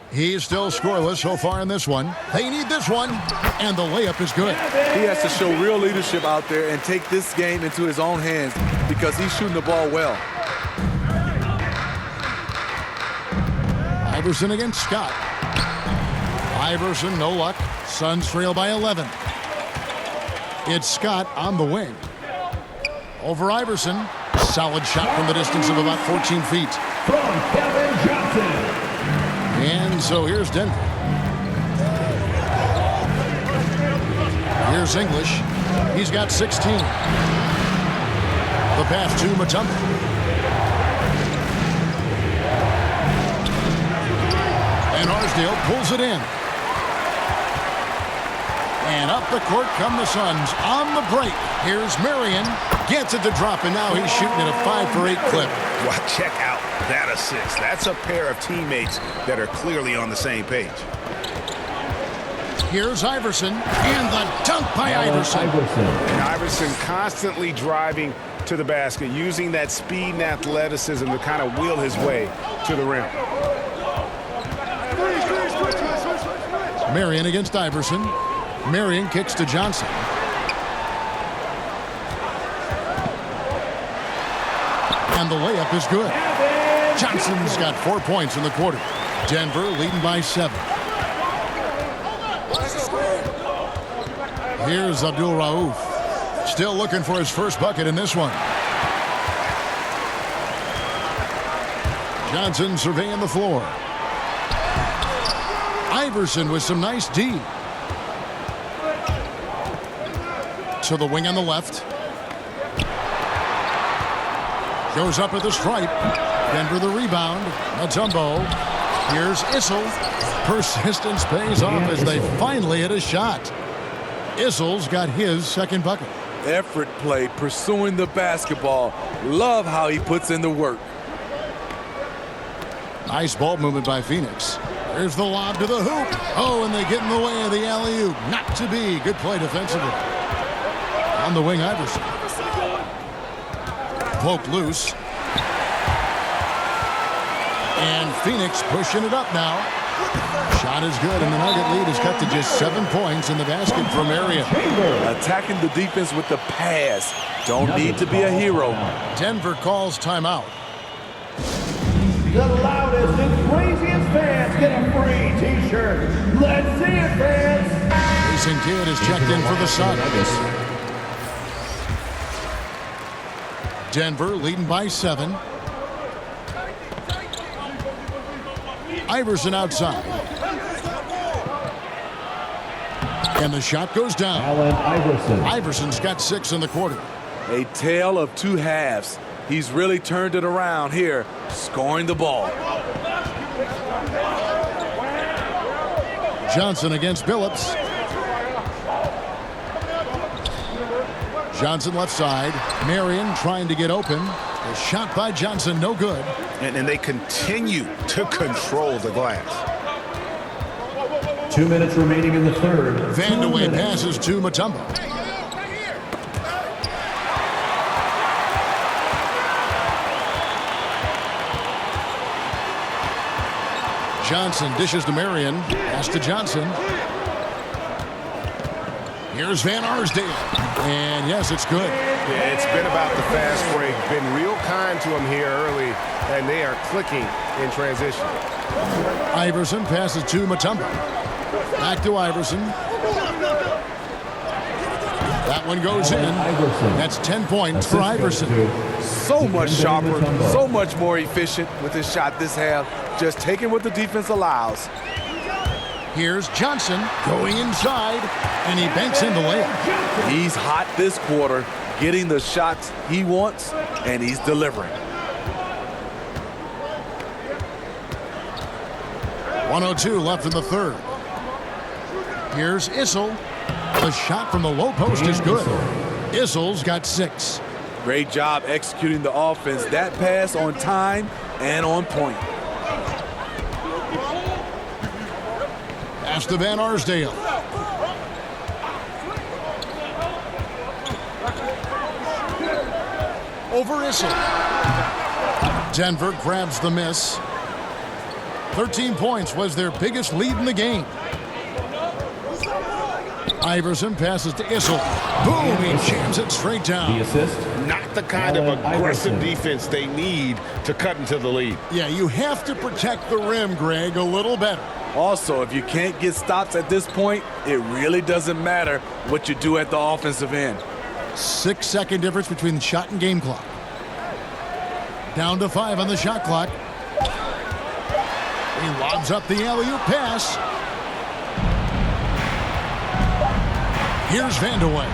He's still scoreless so far in this one. They need this one, and the layup is good. He has to show real leadership out there and take this game into his own hands because he's shooting the ball well. Iverson against Scott. Iverson, no luck. Suns trail by 11. It's Scott on the wing. Over Iverson. Solid shot from the distance of about 14 feet. From Kevin Johnson. And so here's Denver. Here's English. He's got 16. The pass to Mutombo. And Arsdale pulls it in. And up the court come the Suns on the break. Here's Marion. Gets it to drop, and now he's shooting at a 5-for-8 clip. Well, check out that assist. That's a pair of teammates that are clearly on the same page. Here's Iverson, and the dunk by Iverson. And Iverson constantly driving to the basket, using that speed and athleticism to kind of wheel his way to the rim. Marion against Iverson. Marion kicks to Johnson. And the layup is good. Johnson's got 4 points in the quarter. Denver leading by 7. Here's Abdul Rauf. Still looking for his first bucket in this one. Johnson surveying the floor. Iverson with some nice D. To the wing on the left. Goes up at the stripe. Denver the rebound. Mutombo. Here's Issel. Persistence pays off as they finally hit a shot. Issel's got his second bucket. Effort play, pursuing the basketball. Love how he puts in the work. Nice ball movement by Phoenix. There's the lob to the hoop. Oh, and they get in the way of the alley-oop. Not to be. Good play defensively. On the wing, Iverson. Poked loose. And Phoenix pushing it up now. Shot is good, and the Nugget lead is cut to just 7 points in the basket from Marion. Attacking the defense with the pass. Don't need to be a hero. Denver calls timeout. The loudest and craziest fans get a free T-shirt. Let's see it, fans. Jason Kidd is checked in for the Suns. Denver leading by 7. Iverson outside. And the shot goes down. Allen Iverson. Iverson's got 6 in the quarter. A tale of two halves. He's really turned it around here, scoring the ball. Johnson against Billups. Johnson left side. Marion trying to get open. The shot by Johnson, no good. And they continue to control the glass. 2 minutes remaining in the third. Vandeweghe passes to Mutombo. Johnson dishes to Marion. Pass to Johnson. Here's Van Arsdale. And yes, it's good. Yeah, it's been about the fast break. Been real kind to him here early, and they are clicking in transition. Iverson passes to Mutombo. Back to Iverson. That one goes in. That's 10 points for Iverson. So much sharper, so much more efficient with his shot this half. Just taking what the defense allows. Here's Johnson going inside, and he banks in the layup. He's hot this quarter, getting the shots he wants, and he's delivering. 1:02 left in the third. Here's Issel. The shot from the low post is good. Issel's got 6. Great job executing the offense. That pass on time and on point. Pass to Van Arsdale. Over Issel. Denver grabs the miss. 13 points was their biggest lead in the game. Iverson passes to Issel. Boom, he jams it straight down. The assist. Not the kind of aggressive defense they need to cut into the lead. Yeah, you have to protect the rim, Greg, a little better. Also, if you can't get stops at this point, it really doesn't matter what you do at the offensive end. 6-second difference between the shot and game clock. Down to 5 on the shot clock. He lobs up the alley-oop pass. Here's Vandeweghe.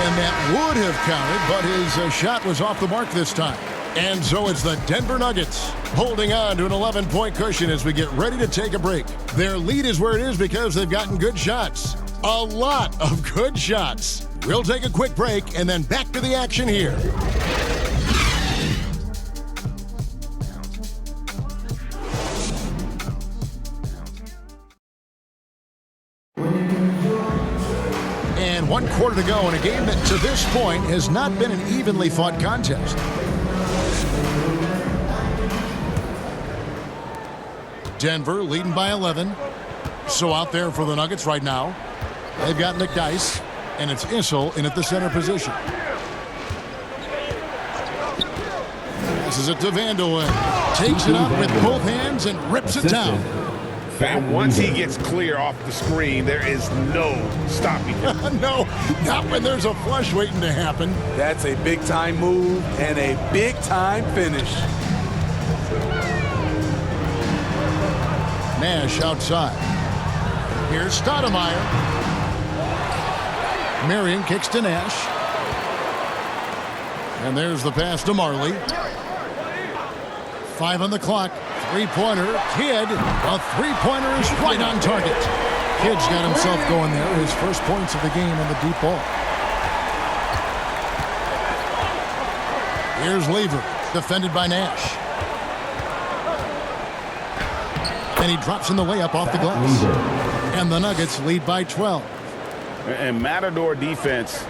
And that would have counted, but his shot was off the mark this time. And so it's the Denver Nuggets holding on to an 11-point cushion as we get ready to take a break. Their lead is where it is because they've gotten good shots. A lot of good shots. We'll take a quick break and then back to the action here. And 1 quarter to go in a game that to this point has not been an evenly fought contest. Denver leading by 11. So out there for the Nuggets right now. They've got McDyess, and it's Issel in at the center position. This is it to Vandeweghe. Takes it up with both hands and rips it down. And once he gets clear off the screen, there is no stopping him. No, not when there's a flush waiting to happen. That's a big-time move and a big-time finish. Nash outside. Here's Stoudemire. Marion kicks to Nash. And there's the pass to Marley. 5 on the clock. Three-pointer. Kidd. A three-pointer is right on target. Kidd's got himself going there. His first points of the game on the deep ball. Here's Lever. Defended by Nash. And he drops in the layup off the glass. And the Nuggets lead by 12. And Matador defense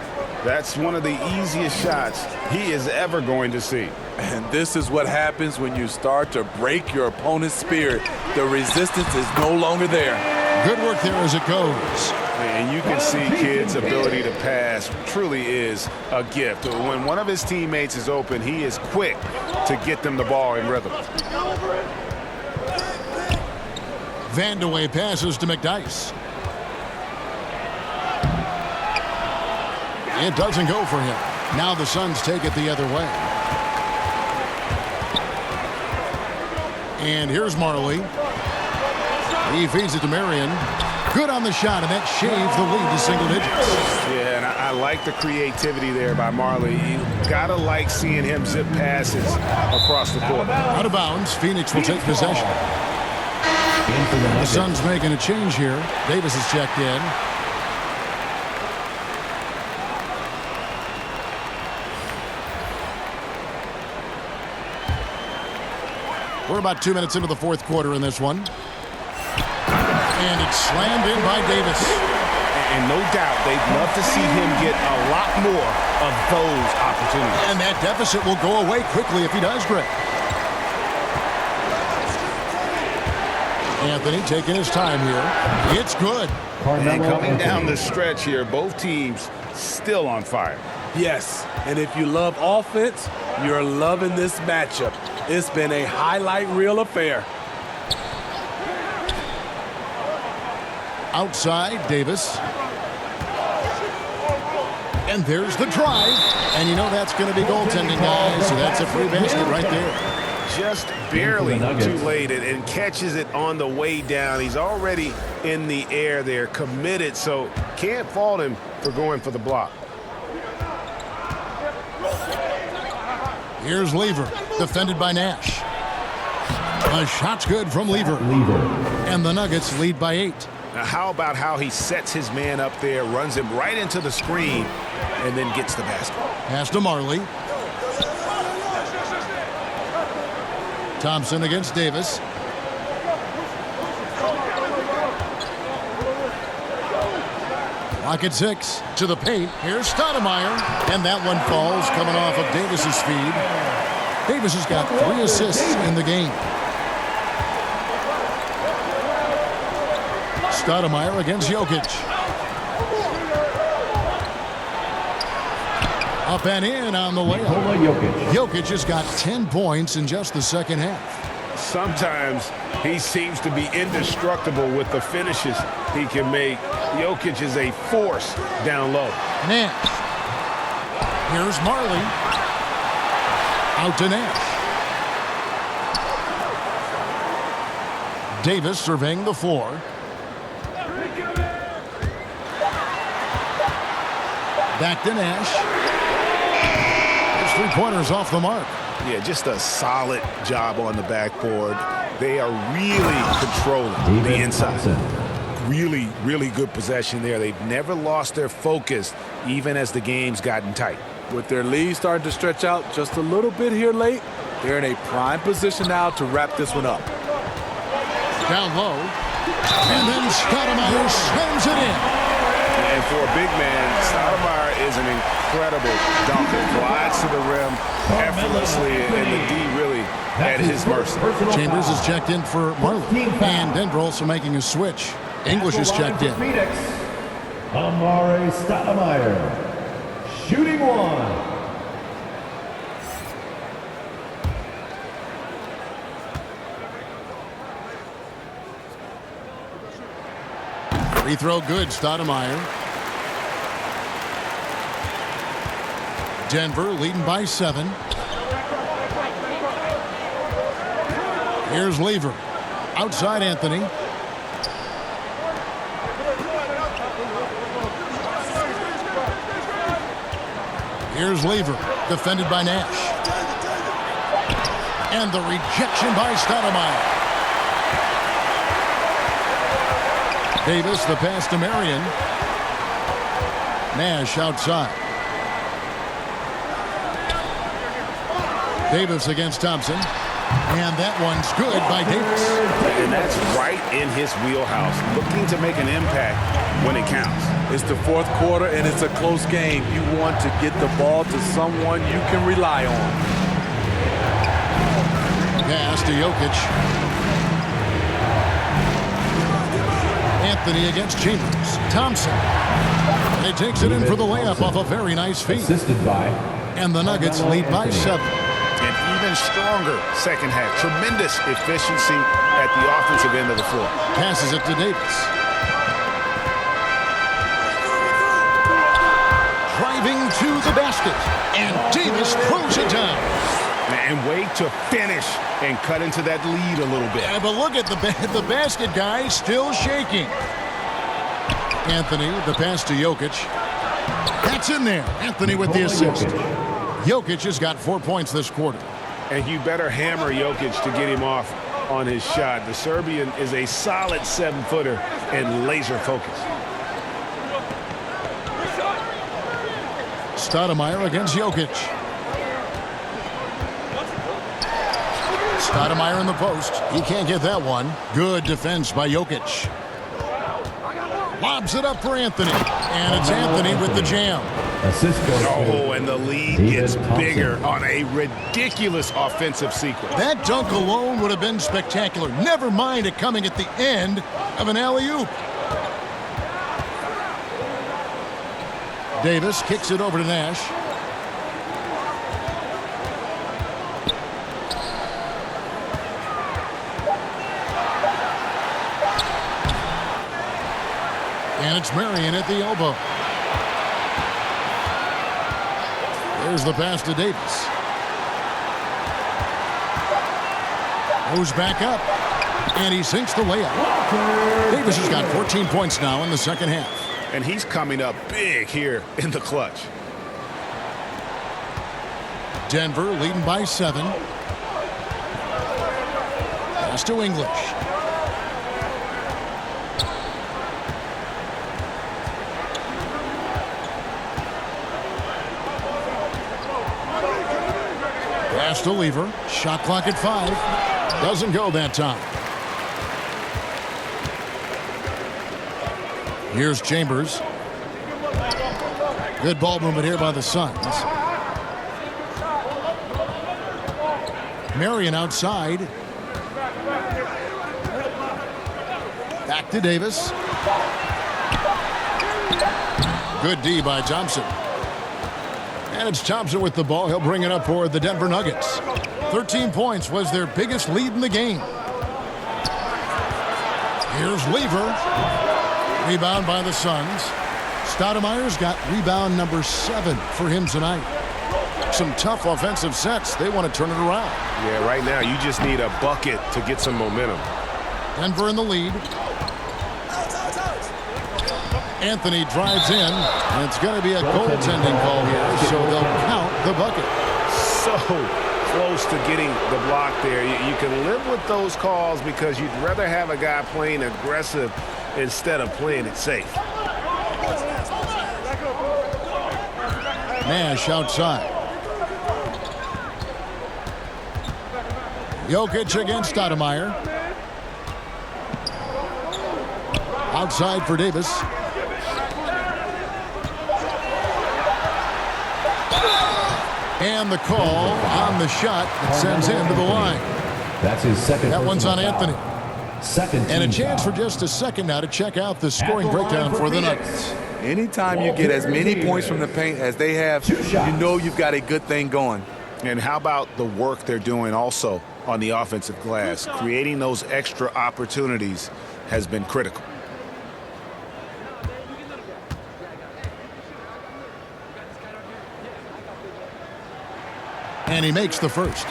That's one of the easiest shots he is ever going to see. And this is what happens when you start to break your opponent's spirit. The resistance is no longer there. Good work there as it goes. And you can see Kidd's ability to pass truly is a gift. When one of his teammates is open, he is quick to get them the ball in rhythm. Vandeweghe passes to McDyess. It doesn't go for him. Now the Suns take it the other way. And here's Marley. He feeds it to Marion. Good on the shot, and that shaves the lead to single digits. Yeah, and I like the creativity there by Marley. You gotta like seeing him zip passes across the court. Out of bounds, Phoenix will take possession. The Suns making a change here. Davis is checked in. We're about 2 minutes into the fourth quarter in this one. And it's slammed in by Davis. And no doubt, they'd love to see him get a lot more of those opportunities. And that deficit will go away quickly if he does, Greg. Anthony taking his time here. It's good. And coming down the stretch here, both teams still on fire. Yes, and if you love offense, you're loving this matchup. It's been a highlight reel affair. Outside, Davis. And there's the drive. And you know that's going to be goaltending, guys. So that's a free basket right there. Just barely too late and catches it on the way down. He's already in the air there, committed, so can't fault him for going for the block. Here's Lever, defended by Nash. A shot's good from Lever. And the Nuggets lead by 8. Now how about how he sets his man up there, runs him right into the screen, and then gets the basket. Pass to Marley. Thompson against Davis. Clock at 6. To the paint. Here's Stoudemire. And that one falls coming off of Davis's feed. Davis has got 3 assists in the game. Stoudemire against Jokic. Up and in on the layup. Jokic has got 10 points in just the second half. Sometimes he seems to be indestructible with the finishes he can make. Jokic is a force down low. Nash. Here's Marley. Out to Nash. Davis surveying the floor. Back to Nash. 3-pointers off the mark. Yeah, just a solid job on the backboard. They are really controlling the inside. Really, really good possession there. They've never lost their focus, even as the game's gotten tight. With their lead starting to stretch out just a little bit here late, they're in a prime position now to wrap this one up. Down low. And then Stoudemire slams it in. And for a big man, Stoudemire is an incredible dunker. Glides to the rim effortlessly, and the D really at his mercy. Chambers is checked in for Marley. And Denver also making a switch. English is checked in. Amare Stoudemire, shooting 1. Free throw good, Stoudemire. Denver leading by 7. Here's Lever. Outside Anthony. Here's Lever, defended by Nash. And the rejection by Stoudemire. Davis, the pass to Marion. Nash outside. Davis against Thompson. And that one's good by Davis. And that's right in his wheelhouse, looking to make an impact when it counts. It's the fourth quarter, and it's a close game. You want to get the ball to someone you can rely on. Pass to Jokic. Anthony against Chambers. Thompson. And he takes it in for the layup off a very nice feed. Assisted by. And the Nuggets lead by 7. An even stronger second half. Tremendous efficiency at the offensive end of the floor. Passes it to Davis. Driving to the basket. And Davis throws it down. And wait to finish and cut into that lead a little bit. Yeah, but look at the basket guy still shaking. Anthony, the pass to Jokic. That's in there. Anthony with the assist. Jokic has got 4 points this quarter. And you better hammer Jokic to get him off on his shot. The Serbian is a solid 7-footer and laser focused. Stoudemire against Jokic. Stoudemire in the post. He can't get that one. Good defense by Jokic. Lobs it up for Anthony. And it's Anthony with the jam. Oh, and the lead gets bigger on a ridiculous offensive sequence. That dunk alone would have been spectacular. Never mind it coming at the end of an alley-oop. Davis kicks it over to Nash. And it's Marion at the elbow. There's the pass to Davis. Goes back up. And he sinks the layup. Davis has got 14 points now in the second half. And he's coming up big here in the clutch. Denver leading by 7. Pass to English. Pass to Lever. Shot clock at 5. Doesn't go that time. Here's Chambers. Good ball movement here by the Suns. Marion outside. Back to Davis. Good D by Thompson. And it's Thompson with the ball. He'll bring it up for the Denver Nuggets. 13 points was their biggest lead in the game. Here's Lever. Rebound by the Suns. Stoudemire's got rebound number 7 for him tonight. Some tough offensive sets. They want to turn it around. Yeah, right now you just need a bucket to get some momentum. Denver in the lead. Anthony drives in, and it's going to be a goaltending call here, so they'll count the bucket. So close to getting the block there. You can live with those calls because you'd rather have a guy playing aggressive instead of playing it safe. Nash outside. Jokic against Stoudemire. Outside for Davis. And the call on the shot that sends him to the line. That's his second. That one's on Anthony. Second. And a chance for just a second now to check out the scoring breakdown for the Nuggets. Anytime you get as many points from the paint as they have, you know you've got a good thing going. And how about the work they're doing also on the offensive glass? Creating those extra opportunities has been critical. And he makes the first.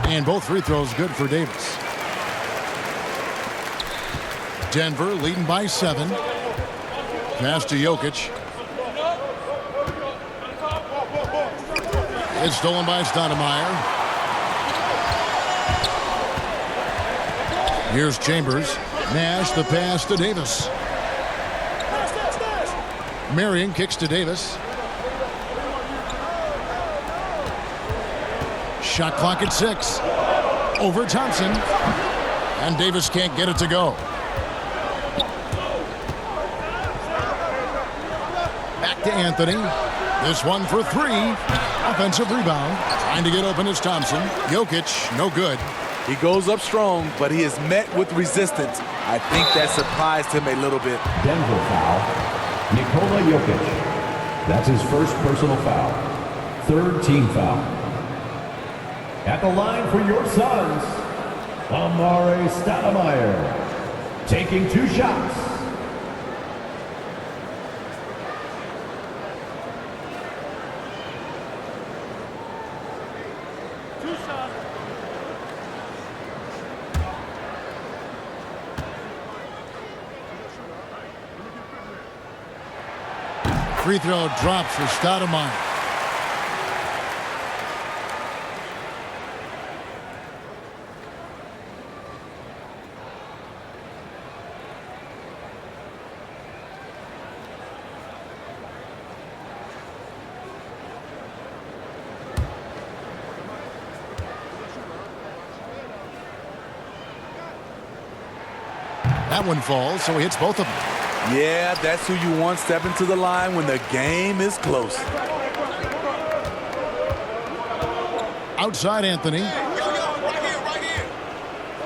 And both free throws good for Davis. Denver leading by 7. Pass to Jokic. It's stolen by Stoudemire. Here's Chambers. Nash, the pass to Davis. Marion kicks to Davis. Shot clock at 6. Over Thompson. And Davis can't get it to go. Back to Anthony. This one for 3. Offensive rebound. Trying to get open is Thompson. Jokic, no good. He goes up strong, but he is met with resistance. I think that surprised him a little bit. Denver foul. Nikola Jokic. That's his first personal foul. Third team foul. At the line for your Suns, Amare Stoudemire. Taking 2 shots. Free throw drops for Stoudemire. That one falls, so he hits both of them. Yeah, that's who you want stepping to the line when the game is close. Outside Anthony.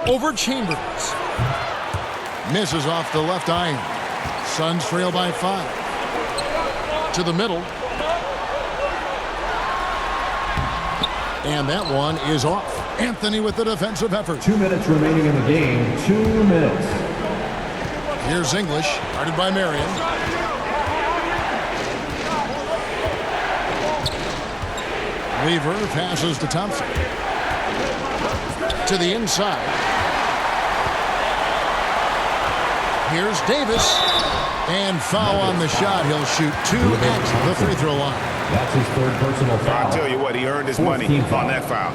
Over Chambers. Misses off the left iron. Suns trail by 5. To the middle. And that one is off. Anthony with the defensive effort. 2 minutes remaining in the game. 2 minutes. Here's English, guarded by Marion. Weaver passes to Thompson. To the inside. Here's Davis. And foul on the shot. He'll shoot 2 at the free throw line. That's his third personal foul. I'll tell you what, he earned his money on that foul.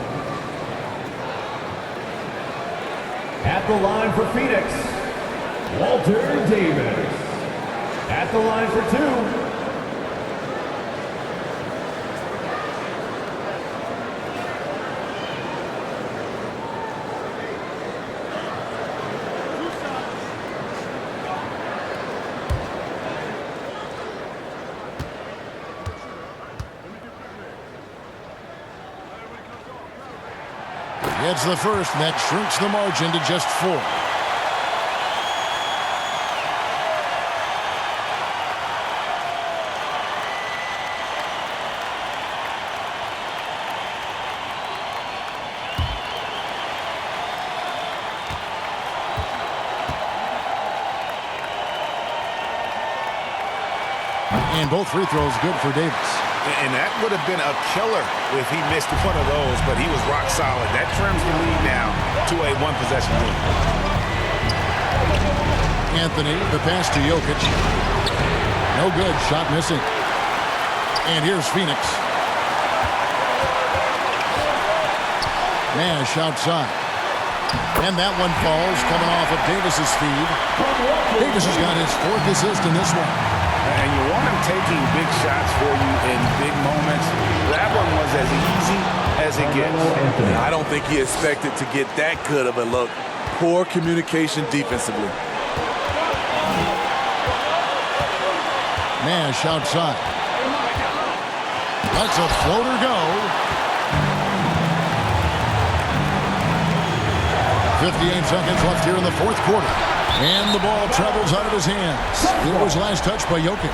At the line for Phoenix, Walter Davis. At the line for 2. Gets the first, and that shrinks the margin to just 4. And both free throws good for Davis. And that would have been a killer if he missed one of those, but he was rock solid. That trims the lead now to a 1-possession lead. Anthony, the pass to Jokic. No good, shot missing. And here's Phoenix. Nash outside. And that one falls, coming off of Davis's feed. Davis has got his 4th assist in this one. And you want him taking big shots for you in big moments. That one was as easy as it gets. I don't think he expected to get that good of a look. Poor communication defensively. Nash outside. Lets a floater go. 58 seconds left here in the 4th quarter. And the ball travels out of his hands. It was last touched by Jokic.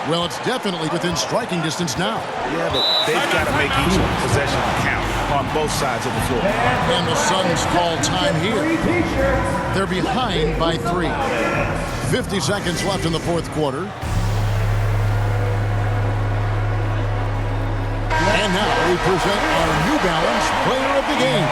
Well, it's definitely within striking distance now. Yeah, but they've got to make each possession count on both sides of the floor. And the Suns call time here. They're behind by 3. 50 seconds left in the 4th quarter. And now we present our New Balance Player of the Game.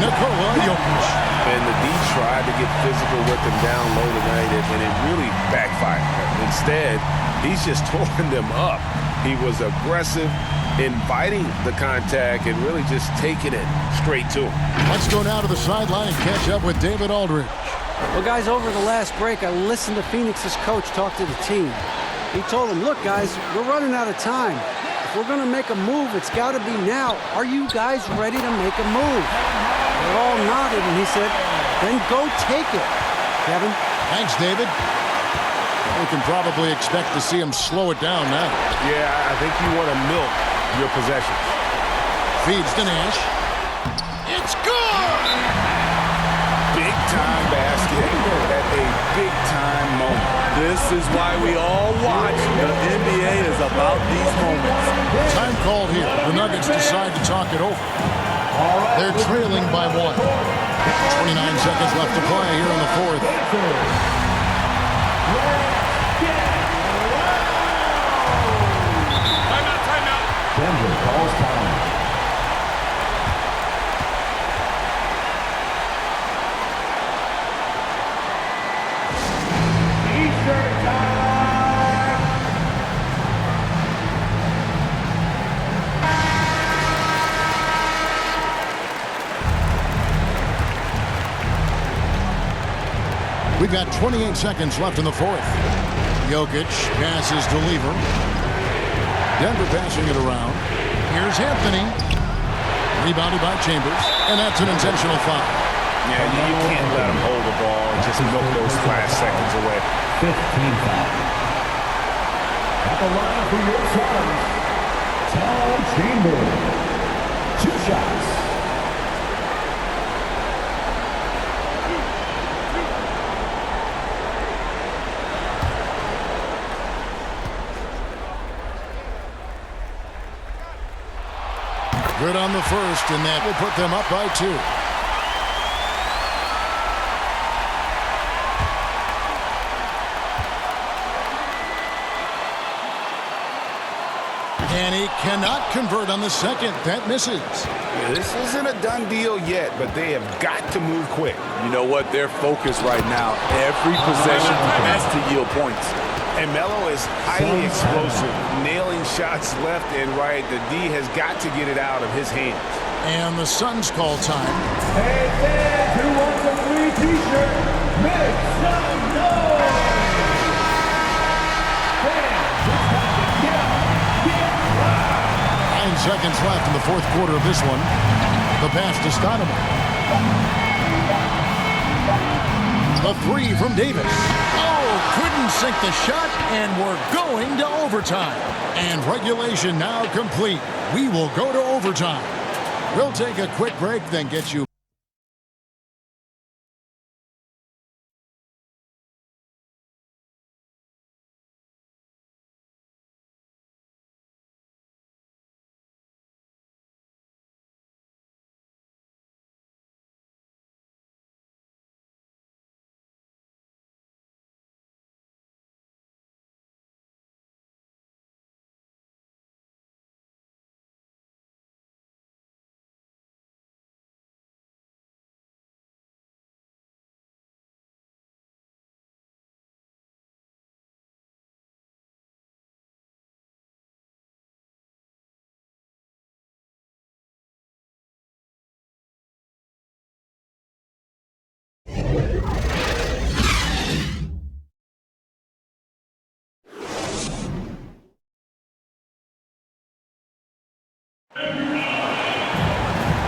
Nikola Jokic. And the D tried to get physical with him down low tonight, and it really backfired. Instead, he's just tore them up. He was aggressive, inviting the contact, and really just taking it straight to him. Let's go now to the sideline and catch up with David Aldridge. Well, guys, over the last break, I listened to Phoenix's coach talk to the team. He told them, look, guys, we're running out of time. If we're going to make a move, it's got to be now. Are you guys ready to make a move? They all nodded, and he said, then go take it. Kevin? Thanks, David. We can probably expect to see him slow it down now. Yeah, I think you want to milk your possessions. Feeds to Nash. It's good! Big-time basket at a big-time moment. This is why we all watch. The NBA is about these moments. Time called here. The Nuggets decide to talk it over. They're trailing by 1. 29 seconds left to play here in the fourth. Denver calls time. T-shirt time! We've got 28 seconds left in the fourth. Jokic passes to Lever. Denver passing it around. Here's Anthony. Rebounded by Chambers. And that's an intentional foul. Yeah, you can't let him hold the ball and just milk those last seconds away. 15 foul. At the line for your Tom Chambers. 2 shots. Good on the first, and that will put them up by 2. And he cannot convert on the second. That misses. Yeah, this isn't a done deal yet, but they have got to move quick. You know what? Their focus right now, every possession has to yield points. And Melo is highly explosive, nailing shots left and right. The D has got to get it out of his hands. And the Suns call time. Hey, fans, who wants a free T-shirt? Make some noise! Fans, it's time to get up, get loud! 9 seconds left in the fourth quarter of this one. The pass to Stoudemire. The three from Davis. Oh, couldn't sink the shot, and we're going to overtime. And regulation now complete. We will go to overtime. We'll take a quick break, then get you.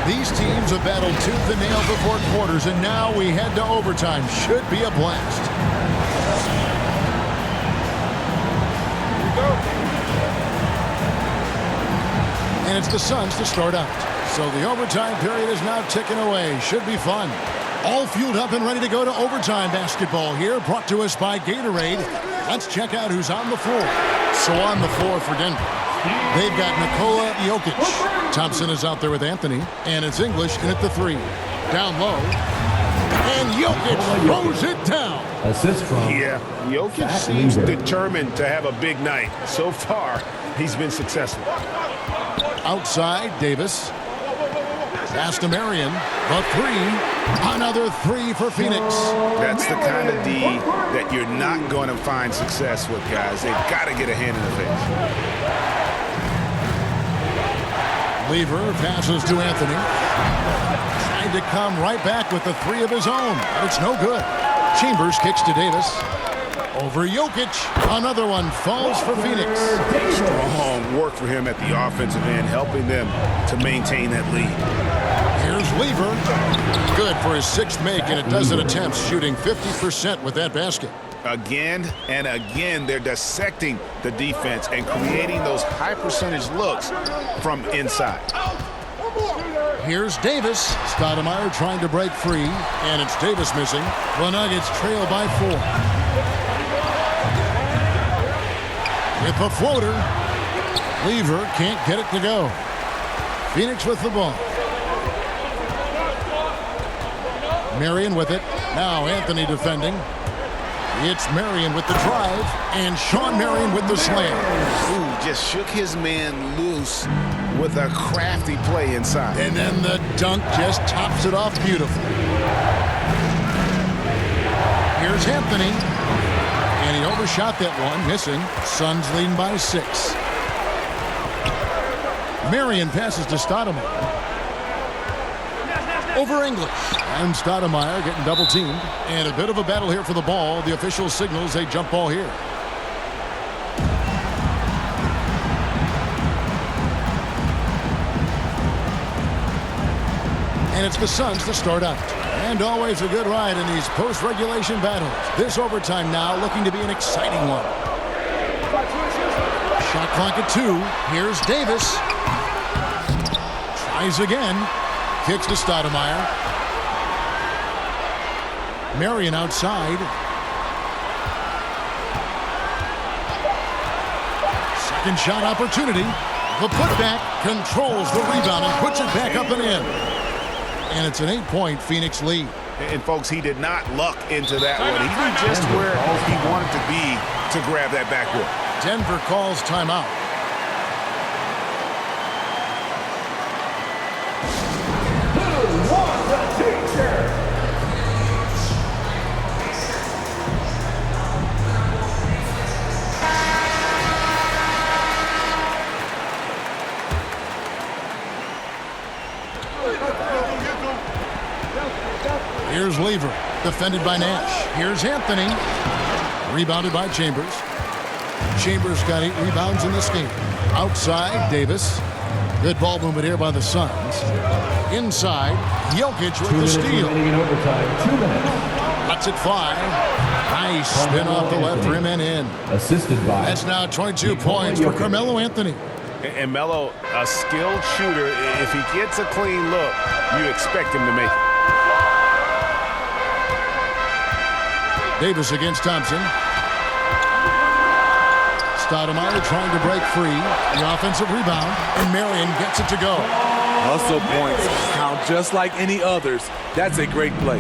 These teams have battled tooth and nail for 4 quarters, and now we head to overtime. Should be a blast. Here we go. And it's the Suns to start out. So the overtime period is now ticking away. Should be fun. All fueled up and ready to go to overtime basketball here, brought to us by Gatorade. Let's check out who's on the floor. So on the floor for Denver, they've got Nikola Jokic. Thompson is out there with Anthony, and it's English in at the 3. Down low, and Jokic throws it down. Assist from Jokic seems determined to have a big night. So far, he's been successful. Outside, Davis. Pass to Marion. The three. Another three for Phoenix. That's the kind of D that you're not going to find success with, guys. They've got to get a hand in the face. Lever passes to Anthony. Trying to come right back with the three of his own, but it's no good. Chambers kicks to Davis. Over Jokic. Another one falls for Phoenix. Strong work for him at the offensive end, helping them to maintain that lead. Here's Lever. Good for his sixth make in a dozen attempts, shooting 50% with that basket. Again and again, they're dissecting the defense and creating those high percentage looks from inside. Here's Davis. Stoudemire trying to break free, and it's Davis missing. The Nuggets trail by 4. With the floater, Lever can't get it to go. Phoenix with the ball. Marion with it. Now Anthony defending. It's Marion with the drive, and Sean Marion with the slam. Ooh, just shook his man loose with a crafty play inside. And then the dunk just tops it off beautifully. Here's Anthony. And he overshot that one, missing. Suns leading by 6. Marion passes to Stoudemire. Over English. And Stoudemire getting double teamed. And a bit of a battle here for the ball. The official signals a jump ball here. And it's the Suns to start out. And always a good ride in these post-regulation battles. This overtime now looking to be an exciting one. Shot clock at 2. Here's Davis. Tries again. Kicks to Stoudemire. Marion outside. Second shot opportunity. The putback controls the rebound and puts it back up and in. And it's an 8-point Phoenix lead. And folks, he did not luck into that one. He knew just where he wanted to be to grab that backboard. Denver calls timeout. Who wants a teacher? Here's Lever, defended by Nash. Here's Anthony, rebounded by Chambers. Chambers got 8 rebounds in this game. Outside, Davis. Good ball movement here by the Suns. Inside, Jokic with the steal. In overtime, 2 minutes. Lets it fly. Nice spin off the left rim and in. Assisted by. That's now 22 points for Carmelo Anthony. And Melo, a skilled shooter, if he gets a clean look, you expect him to make it. Davis against Thompson. Stoudemire trying to break free. The offensive rebound, and Marion gets it to go. Hustle points count just like any others. That's a great play.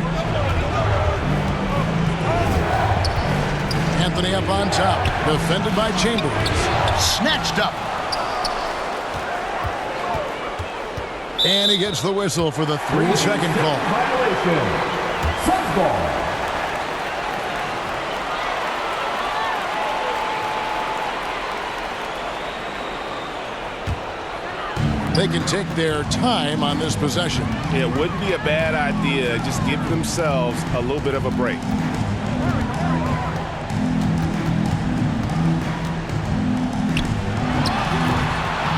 Anthony up on top, defended by Chambers. Snatched up. And he gets the whistle for the 3-second call. Violation. Suns ball. They can take their time on this possession. It wouldn't be a bad idea. Just give themselves a little bit of a break.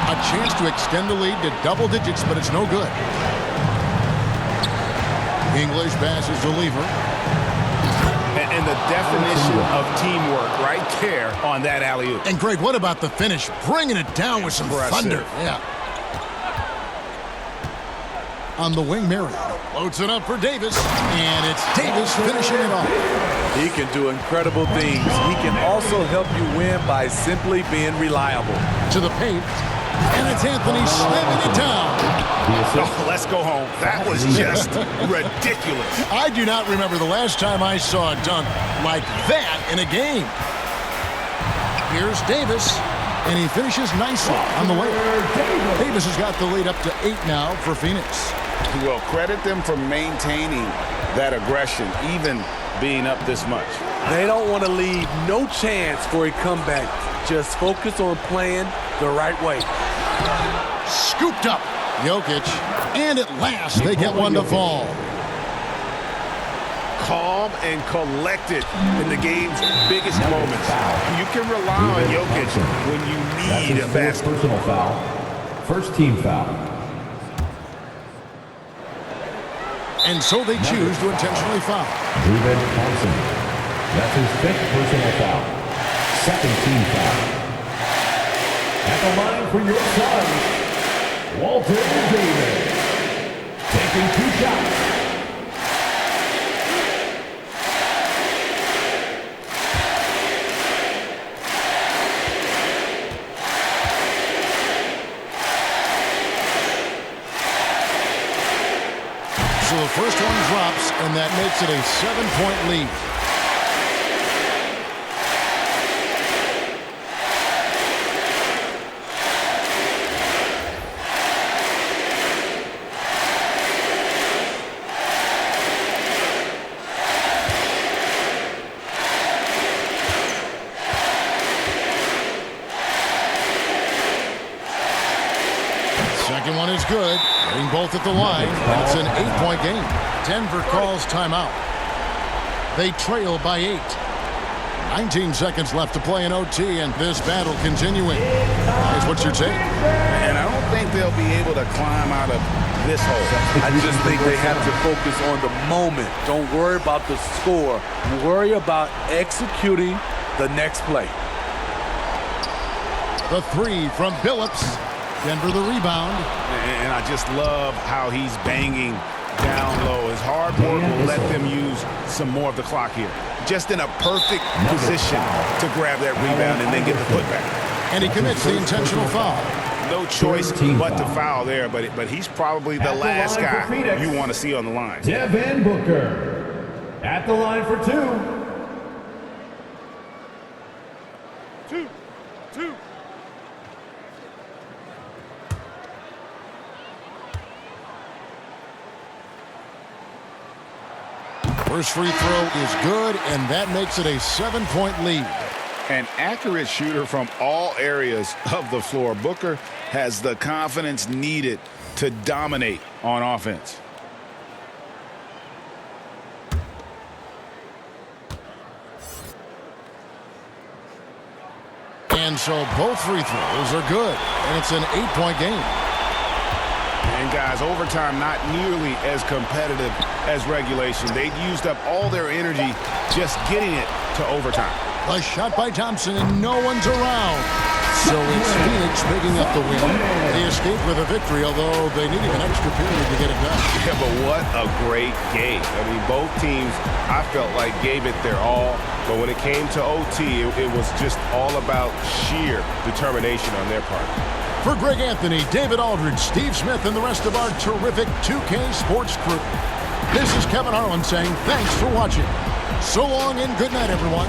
A chance to extend the lead to double digits, but it's no good. English passes to Lever. And the definition of teamwork right there on that alley-oop. And Greg, what about the finish? Bringing it down with some thunder. Yeah. On the wing, Marion loads it up for Davis, and it's Davis finishing it off. He can do incredible things. He can also help you win by simply being reliable. To the paint, and it's Anthony slamming it down. Oh, let's go home. That was just ridiculous. I do not remember the last time I saw a dunk like that in a game. Here's Davis, and he finishes nicely on the way. Davis has got the lead up to 8 now for Phoenix. Well, credit them for maintaining that aggression, even being up this much. They don't want to leave no chance for a comeback. Just focus on playing the right way. Scooped up. Jokic. And at last, they get one to fall. Calm and collected in the game's biggest moments. You can rely on Jokic when you need a basket. Personal foul. First team foul. And so they choose to intentionally foul. Ruben Thompson. That's his 5th personal foul. Second team foul. At the line for your son, Walter Davis. Taking 2 shots. So the first one drops, and that makes it a 7-point lead. Second one is good. Getting both at the line, and it's an 8-point game. Denver calls timeout. They trail by 8. 19 seconds left to play in OT, and this battle continuing. Guys, what's your take? And I don't think they'll be able to climb out of this hole. I just think they have to focus on the moment. Don't worry about the score. Worry about executing the next play. The 3 from Billups. Denver the rebound. And I just love how he's banging down low. His hard work will let them use some more of the clock here. Just in a perfect position to grab that rebound and then get the putback. And he commits the intentional foul. No choice but to foul there, but he's probably the last guy you want to see on the line. Devin Booker. At the line for 2. First free throw is good, and that makes it a 7-point lead. An accurate shooter from all areas of the floor. Booker has the confidence needed to dominate on offense. And so both free throws are good, and it's an 8-point game. And guys, overtime not nearly as competitive as regulation. They'd used up all their energy just getting it to overtime. A shot by Thompson, and no one's around. So it's Phoenix picking up the win. They escape with a victory, although they needed an extra period to get it done. Yeah, but what a great game. I mean, both teams, I felt like, gave it their all. But when it came to OT, it was just all about sheer determination on their part. For Greg Anthony, David Aldridge, Steve Smith, and the rest of our terrific 2K Sports crew, this is Kevin Harlan saying thanks for watching. So long and good night, everyone.